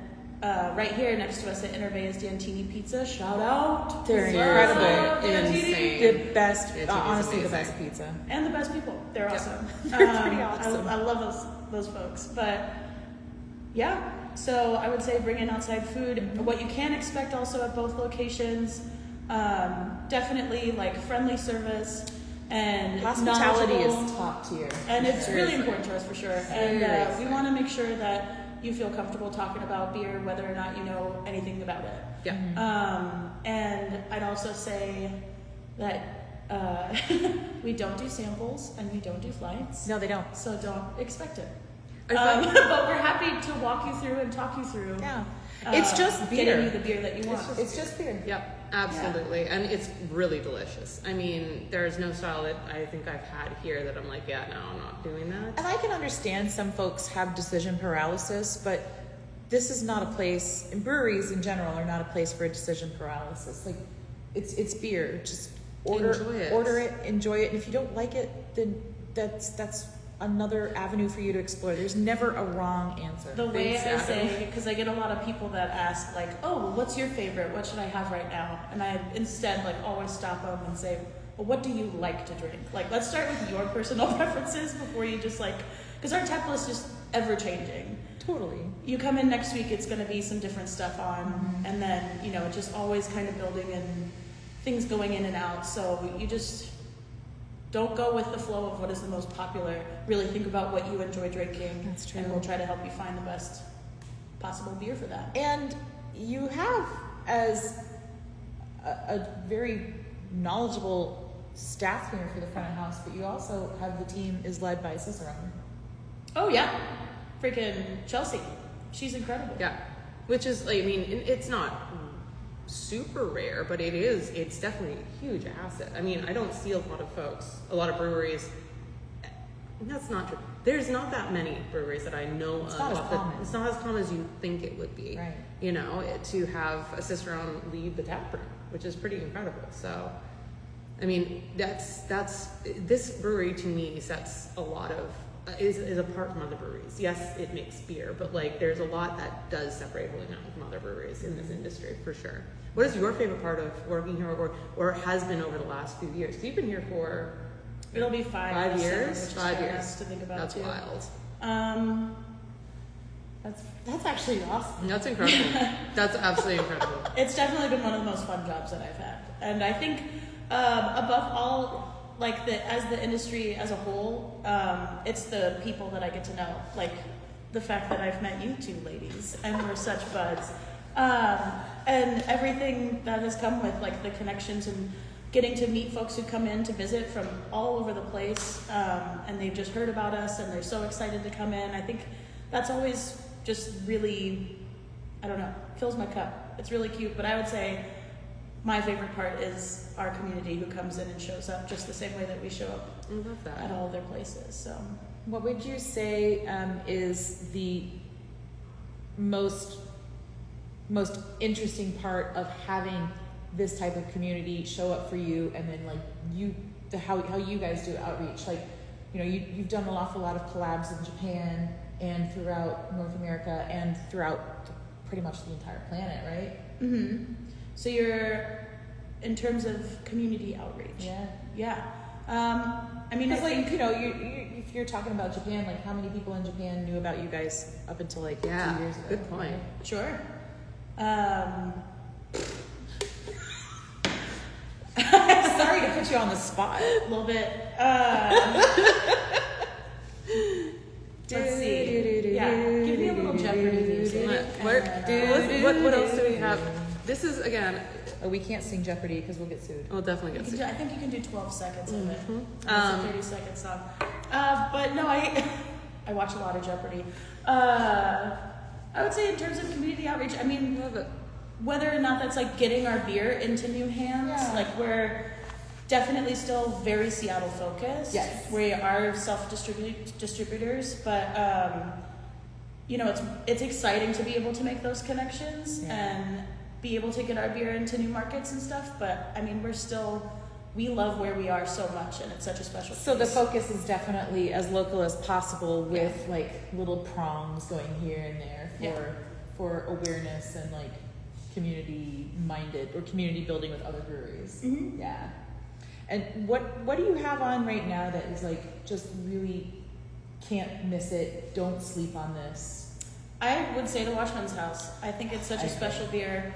right here next to us at Interbay is Dantini Pizza. Shout out! They're What's incredible. up, Dantini? Insane. The best, It's honestly, the amazing. best pizza. And the best people. They're Yeah. awesome. They're pretty awesome. I love those folks. But yeah, so I would say bring in outside food. What you can expect also at both locations, definitely like friendly service and Hospitality is knowledgeable. top tier. And it's really Seriously. important to us for sure. And we Seriously. want to make sure that you feel comfortable talking about beer, whether or not you know anything about it. Yeah. And I'd also say that we don't do samples and we don't do flights, No, they don't. so don't expect it. I thought- But we're happy to walk you through and talk you through. Yeah. It's just Getting beer. you the beer that you want. It's just beer. Yep, absolutely. And it's really delicious. I mean, there's no style that I think I've had here that I'm like, yeah, no, I'm not doing that. And I can understand some folks have decision paralysis, but this is not a place, and breweries in general are not a place for a decision paralysis. Like, it's beer. Just order it, enjoy it. And if you don't like it, then that's another avenue for you to explore. There's never a wrong answer. The way Thanks, I Adam. say, because I get a lot of people that ask, like, oh, well, what's your favorite? What should I have right now? And I instead, like, always stop them and say, well, what do you like to drink? Like, let's start with your personal preferences before you just, like, because our tap list is ever changing. Totally. You come in next week, it's going to be some different stuff on, and then, you know, it's just always kind of building and things going in and out. So you just don't go with the flow of what is the most popular. Really think about what you enjoy drinking. That's true. And we'll try to help you find the best possible beer for that. And you have, as a very knowledgeable staff here for the front of house, but you also have the team is led by Cicerone. Oh, yeah. Freaking Chelsea. She's incredible. Yeah, which is, I mean, it's not super rare, but it's definitely a huge asset. I mean, I don't see a lot of breweries. That's not true. There's not that many breweries that I know of. It's not as common. It's not as common as you think it would be. Right. You know, to have a sister-own lead the taproom, which is pretty incredible. So, I mean, that's this brewery to me sets a lot of is apart from other breweries. Yes, it makes beer, but like there's a lot that does separate Holy Mountain from other breweries in this industry for sure. What is your favorite part of working here, or has been over the last few years? 'Cause you've been here for It'll be 5 years. 5 years to think about. That's too. wild. That's actually awesome. That's incredible. That's absolutely incredible. It's definitely been one of the most fun jobs that I've had, and I think above all, like as the industry as a whole, it's the people that I get to know. Like the fact that I've met you two ladies, and we're such buds, and everything that has come with like the connections and getting to meet folks who come in to visit from all over the place, and they've just heard about us and they're so excited to come in. I think that's always just really, I don't know, fills my cup. It's really cute, but I would say my favorite part is our community who comes in and shows up just the same way that we show up I love that. at all their places. So What would you say is the most interesting part of having this type of community show up for you, and then like how you guys do outreach? Like, you know, you've done an awful lot of collabs in Japan and throughout North America and throughout pretty much the entire planet, right? mm-hmm. So you're in terms of community outreach. Yeah. I mean, I Because, like, think, you know, if you're talking about Japan, like, how many people in Japan knew about you guys up until, like, 2 years ago? Good point. sure. Sorry to put you on the spot. A little bit. Let's see. Yeah, give me a little Jeopardy music. What else do we have? This is again. Oh, we can't sing Jeopardy because we'll get sued. We'll definitely get I think you can do 12 seconds of it. Mhm. It's a 30-second song. But no, I watch a lot of Jeopardy. I would say in terms of community outreach, I mean, Love it. whether or not that's like getting our beer into new hands, Yeah. like we're definitely still very Seattle focused. Yes. We are distributors, but you know, it's exciting to be able to make those connections and be able to get our beer into new markets and stuff. But I mean, we love where we are so much, and it's such a special So the place. focus is definitely as local as possible with, like, little prongs going here and there for awareness and, like, community-minded or community building with other breweries. Mhm. Yeah. And what do you have on right now that is, like, just really can't miss it, don't sleep on this? I would say the Watchman's House. I think it's such a special beer.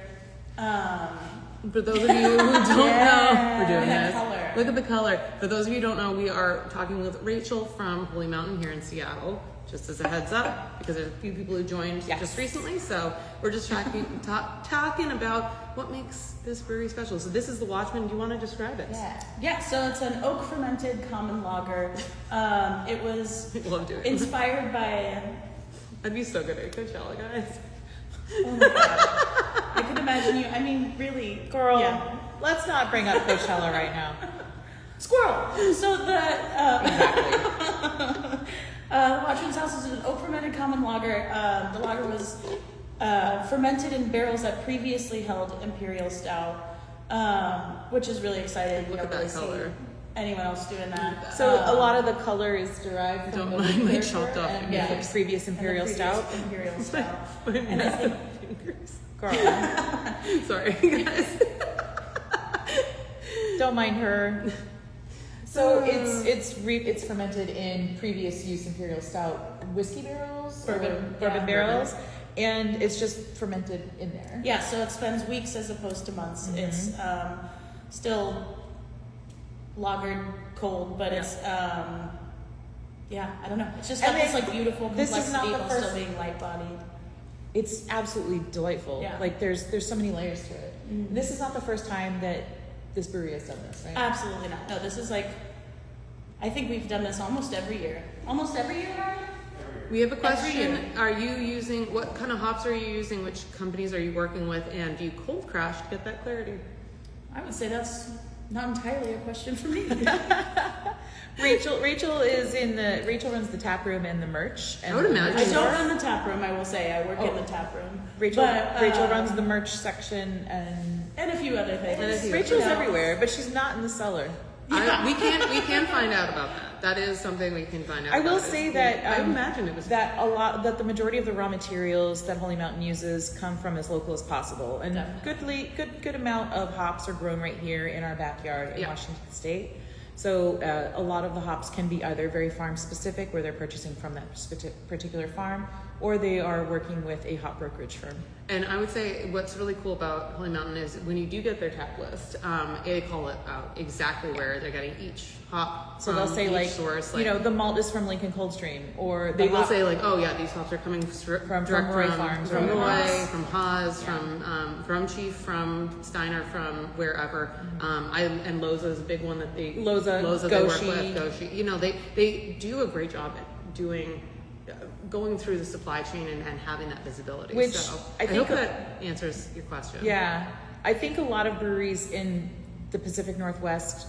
For those of you who don't know, we're doing that this. color. Look at the color. For those of you who don't know, we are talking with Rachael from Holy Mountain here in Seattle. Just as a heads up, because there's a few people who joined just recently, so we're just talking about what makes this brewery special. So this is the Watchman. Do you want to describe it? Yeah, so it's an oak fermented common lager. It was Love doing it. inspired by. I'd be so good at Coachella, guys. Oh my god! I could imagine you. I mean, really, Girl, Yeah. let's not bring up Coachella right now. Squirrel. So the Exactly. the Watchman's House is an oak fermented common lager. The lager was fermented in barrels that previously held Imperial Stout, which is really exciting. Look at that really see color. anyone else doing that. So a lot of the color is derived from Don't the mind my liquor chopped off and fingers. the previous And the Imperial previous Stout. Imperial Stout. And I think fingers. Girl, Sorry, guys. don't mind her. So it's fermented in previous use Imperial Stout whiskey barrels, Bourbon barrels, and it's just fermented in there. Yeah, so it spends weeks as opposed to months. Mhm. It's still lagered cold, but it's I don't know. It's just got And this like beautiful this is not complexity the while first- still being light bodied. It's absolutely delightful. Yeah. Like there's so many layers to it. Mhm. This is not the first time that this brewery has done this, right? Absolutely not. No, this is like I think we've done this almost every year. Almost every year, Ryan? We have a Every question. year. Are you using, what kind of hops are you using? Which companies are you working with? And do you cold crash to get that clarity? I would say that's not entirely a question for me. Rachel runs the tap room and the merch. And I would imagine. I don't run the tap room, I will say. I work in the tap room. Rachel But, runs the merch section and and a few other things. Rachel's You know. everywhere, but she's not in the cellar. We can find out about that. That is something we can find out. I will about. say that I imagine it was that the majority of the raw materials that Holy Mountain uses come from as local as possible, and Definitely. good amount of hops are grown right here in our backyard in Yeah. Washington State. So a lot of the hops can be either very farm specific, where they're purchasing from that particular farm, or they are working with a hop brokerage firm. And I would say what's really cool about Holy Mountain is when you do get their tap list, they call it out exactly where they're getting each hop. So they'll say each like, source, the malt is from Lincoln Coldstream, or they will say like, oh yeah, these hops are coming From direct Roy Farms, from from Roy, Haas. from Haas, from Chief, from Steiner, from wherever. And Loza's a big one that they Loza, they work Goshi. with. Goshi, you know, they do a great job at doing. Going through the supply chain and having that visibility. Which so I think hope that answers your question. Yeah, I think a lot of breweries in the Pacific Northwest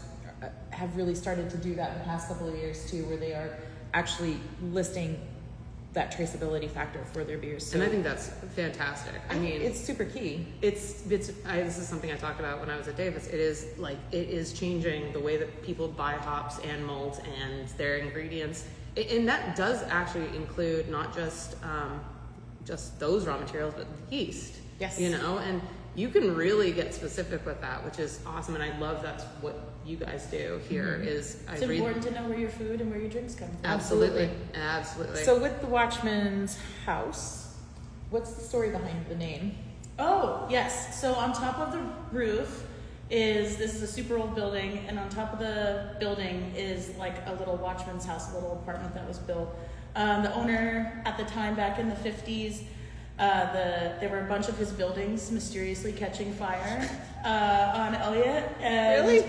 have really started to do that in the past couple of years too, where they are actually listing that traceability factor for their beers. So And I think that's fantastic. I mean, it's super key. this is something I talked about when I was at Davis. It is changing the way that people buy hops and malt and their ingredients. And that does actually include not just those raw materials, but the yeast. Yes. You know, and you can really get specific with that, which is awesome. And I love that's what you guys do here. Is It's important to know where your food and where your drinks come from. Absolutely. So with the Watchman's House, what's the story behind the name? Oh, yes. So on top of the roof this is a super old building, and on top of the building is like a little watchman's house, a little apartment that was built. The owner at the time, back in the 50s, there were a bunch of his buildings mysteriously catching fire on Elliott. And Really?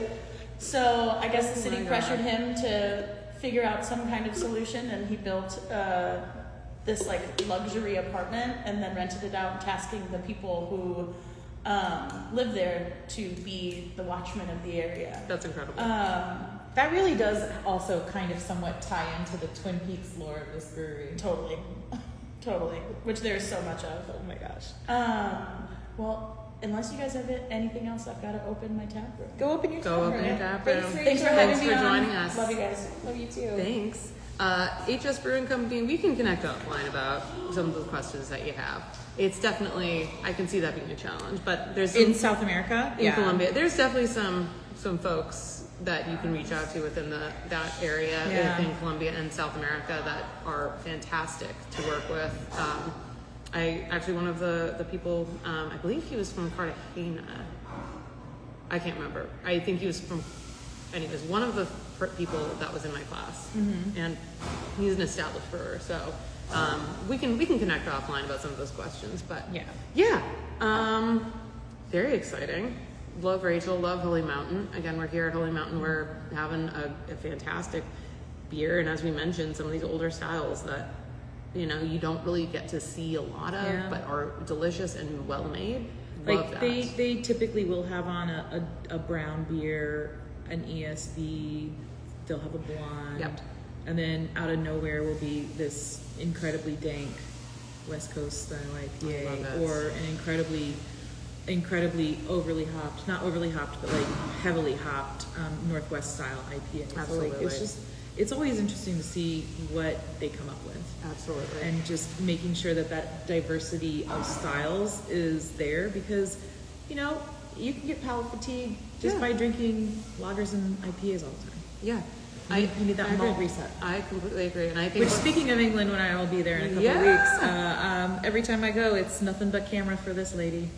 So I guess the Oh city my pressured God. him to figure out some kind of solution, and he built this like luxury apartment and then rented it out, tasking the people who live there to be the watchmen of the area. That's incredible. That really does also kind of somewhat tie into the Twin Peaks lore of this brewery. Totally, which there's so much of. Oh my gosh. Well, unless you guys have anything else, I've got to open my tap room. Go open your Go open your tap room. Thanks for having Thanks me for on. joining us. Love you guys. Love you too. Thanks. HS Brewing Company, we can connect offline about some of the questions that you have. It's definitely, I can see that being a challenge, but there's In South America? in Colombia, there's definitely some folks that you can reach out to within that area Yeah. in Colombia and South America that are fantastic to work with. One of the people, I believe he was from Cartagena. I can't remember. I think he was from, anyways, one of the people that was in my class, and he's an established brewer, so we can connect offline about some of those questions. But very exciting. Love Rachael, love Holy Mountain. Again, we're here at Holy Mountain. We're having a fantastic beer, and as we mentioned, some of these older styles that you don't really get to see a lot of, but are delicious and well made. Love that. They typically will have on a brown beer, an ESB, they'll have a blonde, Yep. and then out of nowhere will be this incredibly dank West Coast style IPA, I love it. or an incredibly overly hopped, not overly hopped, but like heavily hopped Northwest style IPA. Absolutely. So it's always interesting to see what they come up with. Absolutely. And just making sure that diversity of styles is there, because you can get palate fatigue just by drinking lagers and IPAs all the time. Yeah. You need that I malt agree. reset. I completely agree. And I think Which, speaking of England, when I will be there in a couple of weeks, every time I go, it's nothing but camera for this lady.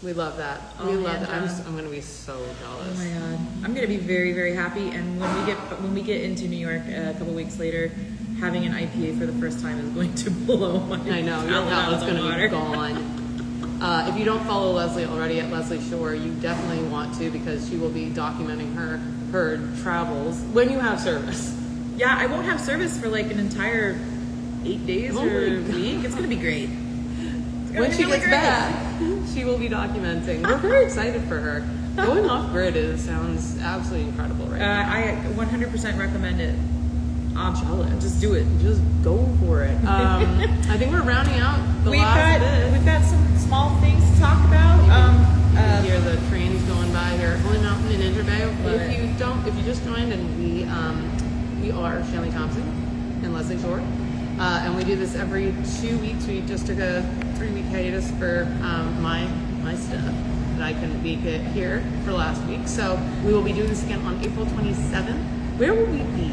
we love that. Oh, We love man, that. I'm John. going to be so Oh jealous. my god, I'm gonna be very, very happy. And when we get into New York a couple weeks later, having an IPA for the first time is going to blow my I know, your palate out of palate's the going to water. be gone. If you don't follow Leslie already at Leslie Shore, you definitely want to, because she will be documenting her travels when you have service. Yeah, I won't have service for like an entire 8 days Oh or a my week. It's gonna be great. It's gonna When be she really gets great. back, she will be documenting. We're very excited for her. Going off grid sounds absolutely incredible right now. I 100% recommend it. I'm jealous. Just do it. Just go for it. I think we're rounding out the We've last bit. got some small things to talk about. You hear the trains going by here, Holy Mountain in Interbay. Love If you just joined, and we are Shanleigh, Thomson and Leslie Shore, and we do this every 2 weeks. We just took a 3-week hiatus for my stuff that I couldn't make it here for last week. So we will be doing this again on April 27th. Where will we be?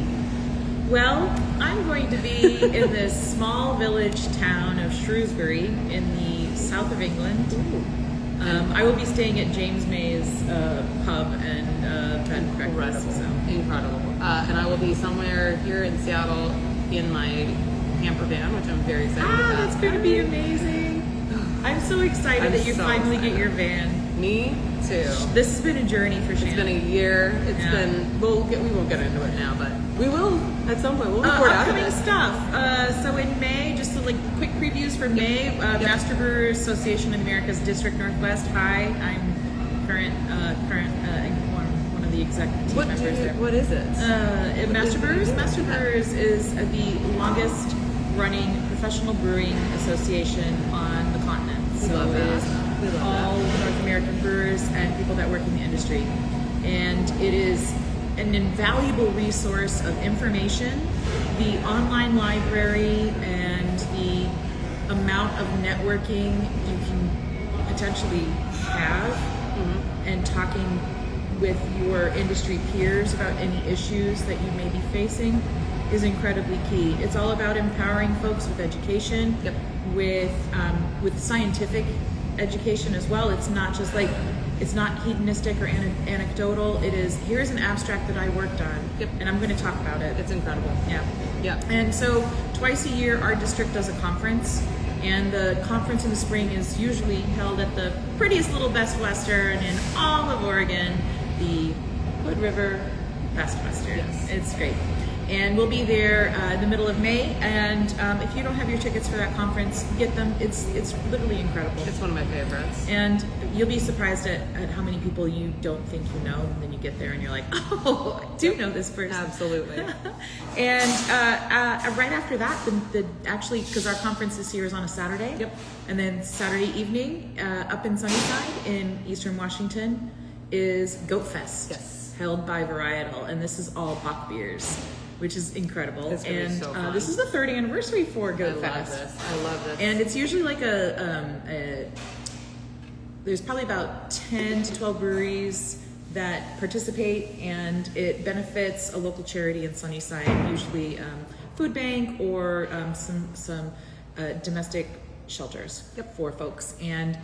Well, I'm going to be in this small village town of Shrewsbury in the south of England. I will be staying at James May's pub and bed and breakfast. Incredible. And I will be somewhere here in Seattle in my camper van, which I'm very excited about. That's going to be amazing. I'm so excited that you finally get your van. Me too. This has been a journey for Shannon. It's been a year. It's been. We won't get into it now, but we will at some point. We'll record out of upcoming it. stuff. So in May, just quick previews for May. Master Brewers Association of America's District Northwest. Hi, I'm current one of the executive members there. What is it? Master Brewers. Master Brewers is the longest running professional brewing association on the continent. So it is all North American brewers and people that work in the industry. And it is an invaluable resource of information, the online library and the amount of networking you can potentially have and talking with your industry peers about any issues that you may be facing is incredibly key. It's all about empowering folks with education, with scientific education as well. It's not just it's not hedonistic or anecdotal. It is, here's an abstract that I worked on, and I'm going to talk about it. It's incredible. Yeah. And so twice a year, our district does a conference, and the conference in the spring is usually held at the prettiest little Best Western in all of Oregon, the Hood River Best Western. Yes. It's great. And we'll be there in the middle of May. And if you don't have your tickets for that conference, get them. It's literally incredible. It's one of my favorites. And you'll be surprised at how many people you don't think you know. And then you get there and you're like, oh, I do know this person. Absolutely. And right after that, actually, because our conference this year is on a Saturday. And then Saturday evening, up in Sunnyside in Eastern Washington, is Goat Fest. Yes. Held by Varietal. And this is all Bach beers, which is incredible. It's gonna be so fun. This is the 3rd anniversary for Goat Fest. I love this. And it's usually like there's probably about 10 to 12 breweries that participate, and it benefits a local charity in Sunnyside, usually food bank or some domestic shelters for folks. And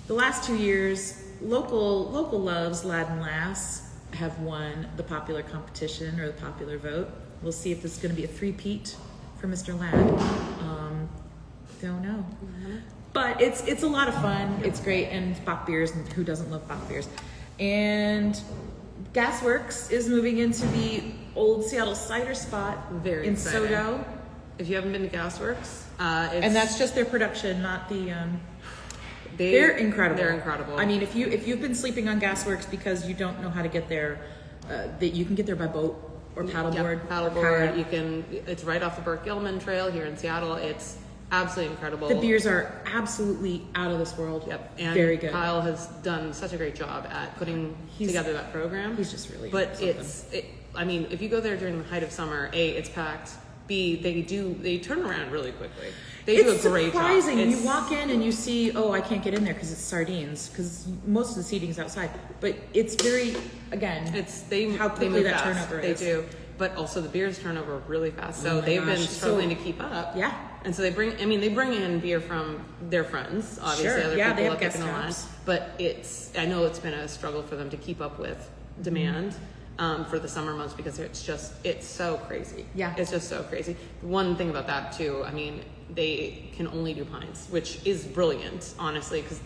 the last 2 years, local loves, Lad and Lass, have won the popular competition or the popular vote. We'll see if this is going to be a three-peat for Mr. Ladd. Don't know. But it's a lot of fun. It's great. And Bach beers, and who doesn't love Bach beers? And Gasworks is moving into the old Seattle cider spot Very in exciting. Sodo. If you haven't been to Gasworks, And that's just their production, not the... they're incredible. They're incredible. I mean, if you've been sleeping on Gasworks because you don't know how to get there, that you can get there by boat or paddleboard. Paddleboard. It's right off the Burke Gilman Trail here in Seattle. It's absolutely incredible. The beers are absolutely out of this world. And very good. Kyle has done such a great job at putting together that program. He's just really. But I mean, if you go there during the height of summer, A, it's packed. B, they turn around really quickly. They do a great job. It's surprising. You walk in and you see, oh, I can't get in there because it's sardines, because most of the seating's outside. But it's very, again, how quickly that turnover is. They do. But also the beers turn over really fast. So they've been struggling to keep up. Yeah. And so they bring in beer from their friends, obviously, other people they have up guest in the line. house. But I know it's been a struggle for them to keep up with demand. For the summer months, because it's so crazy. Yeah. It's just so crazy. One thing about that too, I mean, they can only do pints, which is brilliant, honestly, because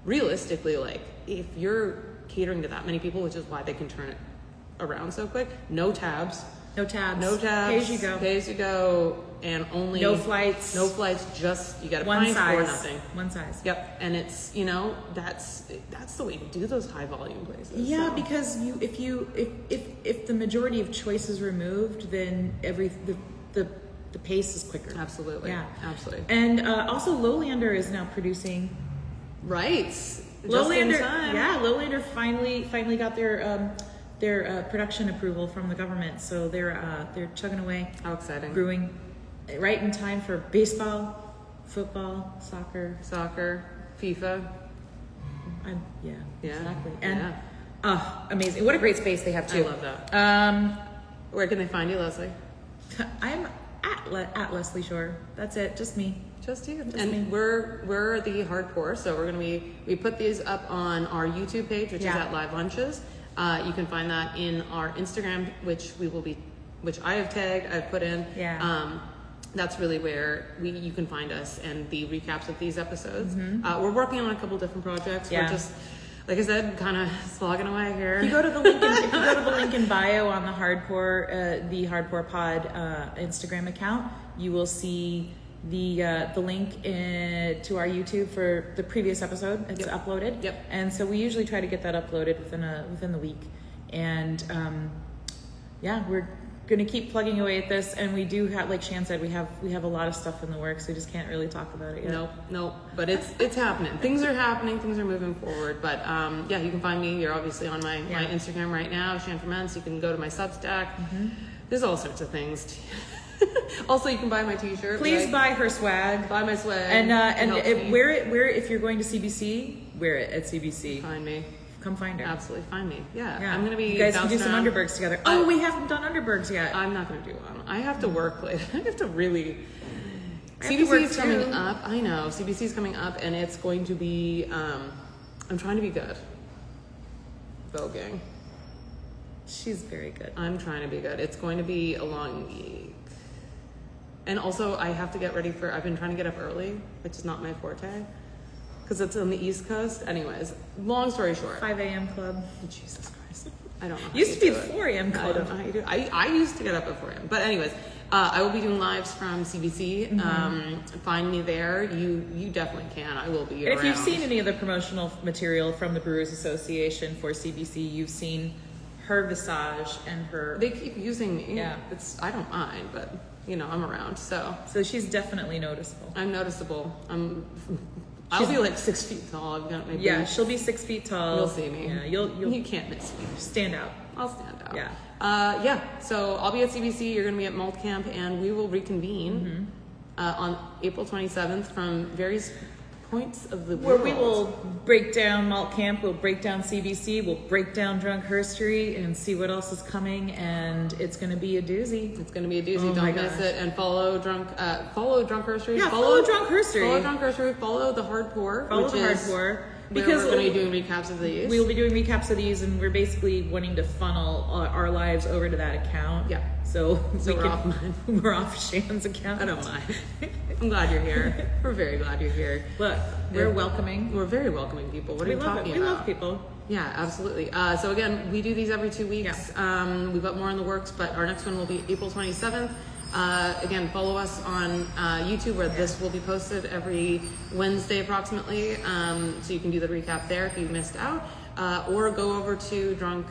realistically, like, if you're catering to that many people, which is why they can turn it around so quick. No tabs. No tabs. No tabs. Pay as you go. Pay as you go, and only No flights. No flights. Just you got to One pint size. or nothing. One size. Yep, and it's that's the way to do those high volume places. Yeah, so. because if the majority of choice is removed, then the pace is quicker. Absolutely. Yeah, absolutely. And also, Lowlander is now producing. Right. Just Lowlander, in time. yeah, Lowlander finally got their production approval from the government, so they're chugging away. How exciting! Brewing, right in time for baseball, football, soccer, FIFA. Yeah, Yeah, exactly. And yeah. Amazing! What a great space they have too. I love that. Where can they find you, Leslie? I'm at Leslie Shore. That's it. Just me. Just you. Just and me. we're the hardcore, so we're gonna we put these up on our YouTube page, which is at Live Lunches. You can find that in our Instagram, which I have tagged, I've put in. Yeah. That's really where you can find us and the recaps of these episodes. We're working on a couple different projects. Yeah. We're just, like I said, kind of slogging away here. If you go to the link in bio on the Hardcore Pod Instagram account, you will see the link to our YouTube for the previous episode. It's uploaded. Yep. And so we usually try to get that uploaded within the week. And we're gonna keep plugging away at this. And we do have, like Shan said, we have a lot of stuff in the works. We just can't really talk about it yet. Nope. But it's happening. Things are happening. Things are moving forward. But you can find me. You're obviously on my Instagram right now, Shan Ferments. You can go to my Substack. There's all sorts of things. Also, you can buy my T-shirt. Please buy her swag. Buy my swag. And wear it if you're going to CBC. Wear it at CBC. Find me. Come find her. Absolutely, find me. Yeah. Yeah. I'm gonna be. You guys can do some around. Underbergs together. Oh, we haven't done Underbergs yet. I'm not gonna do one. I have to work later. I have to really. I have to work CBC is coming too. up. I know CBC is coming up, and it's going to be. I'm trying to be good. Voguing. She's very good. I'm trying to be good. It's going to be a long week. And also, I have to get ready I've been trying to get up early, which is not my forte, because it's on the East Coast. Anyways, long story short. 5 a.m. club. Jesus Christ. I don't know. How Used you to be do the it. 4 a.m. I club. don't know how you do it. I used to get up at 4 a.m. But anyways, I will be doing lives from CBC. Find me there. You definitely can. I will be And around. if you've seen any of the promotional material from the Brewers Association for CBC, you've seen her visage and her. They keep using me. Yeah. I don't mind, but I'm around, so she's definitely noticeable. I'm noticeable. I'll be like 6 feet tall. I've got my boots. She'll be 6 feet tall. You'll see me. Yeah, you'll You can't miss me. stand out. I'll stand out. Yeah. So I'll be at CBC. You're going to be at Malt Camp, and we will reconvene on April 27th from various points of the Where world. we will break down Malt Camp, we'll break down CBC, we'll break down Drunk Herstory and see what else is coming, and it's going to be a doozy. It's going to be a doozy. Oh my Don't miss gosh. it. And follow Drunk Herstory. Yeah, follow Drunk Herstory. Follow Drunk Herstory. Follow the Hardcore. Follow which the is Hardcore. Because Because we're going to be doing recaps of these. we will be doing recaps of these, and we're basically wanting to funnel our lives over to that account. Yeah. So we're off mine. We're off Shan's account. I don't mind. I'm glad you're here. We're very glad you're here. Look, we're welcoming. We're very welcoming people. What are We you love talking it. We about? love people. Yeah, absolutely. So again, we do these every 2 weeks. We've got more in the works, but our next one will be April 27th. Again, follow us on YouTube, where this will be posted every Wednesday approximately. So you can do the recap there if you missed out. Or go over to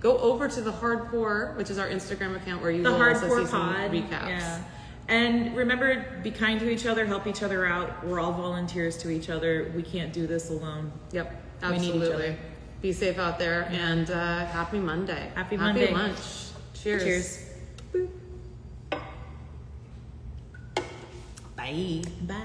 Go over to the Hardcore, which is our Instagram account, where you The will also Hardcore see some Pod. recaps. Yeah. And remember, be kind to each other, help each other out. We're all volunteers to each other. We can't do this alone. Yep, We need each absolutely. other. Be safe out there, and happy Monday. Happy Monday. lunch. Cheers. Cheers. Bye. Bye.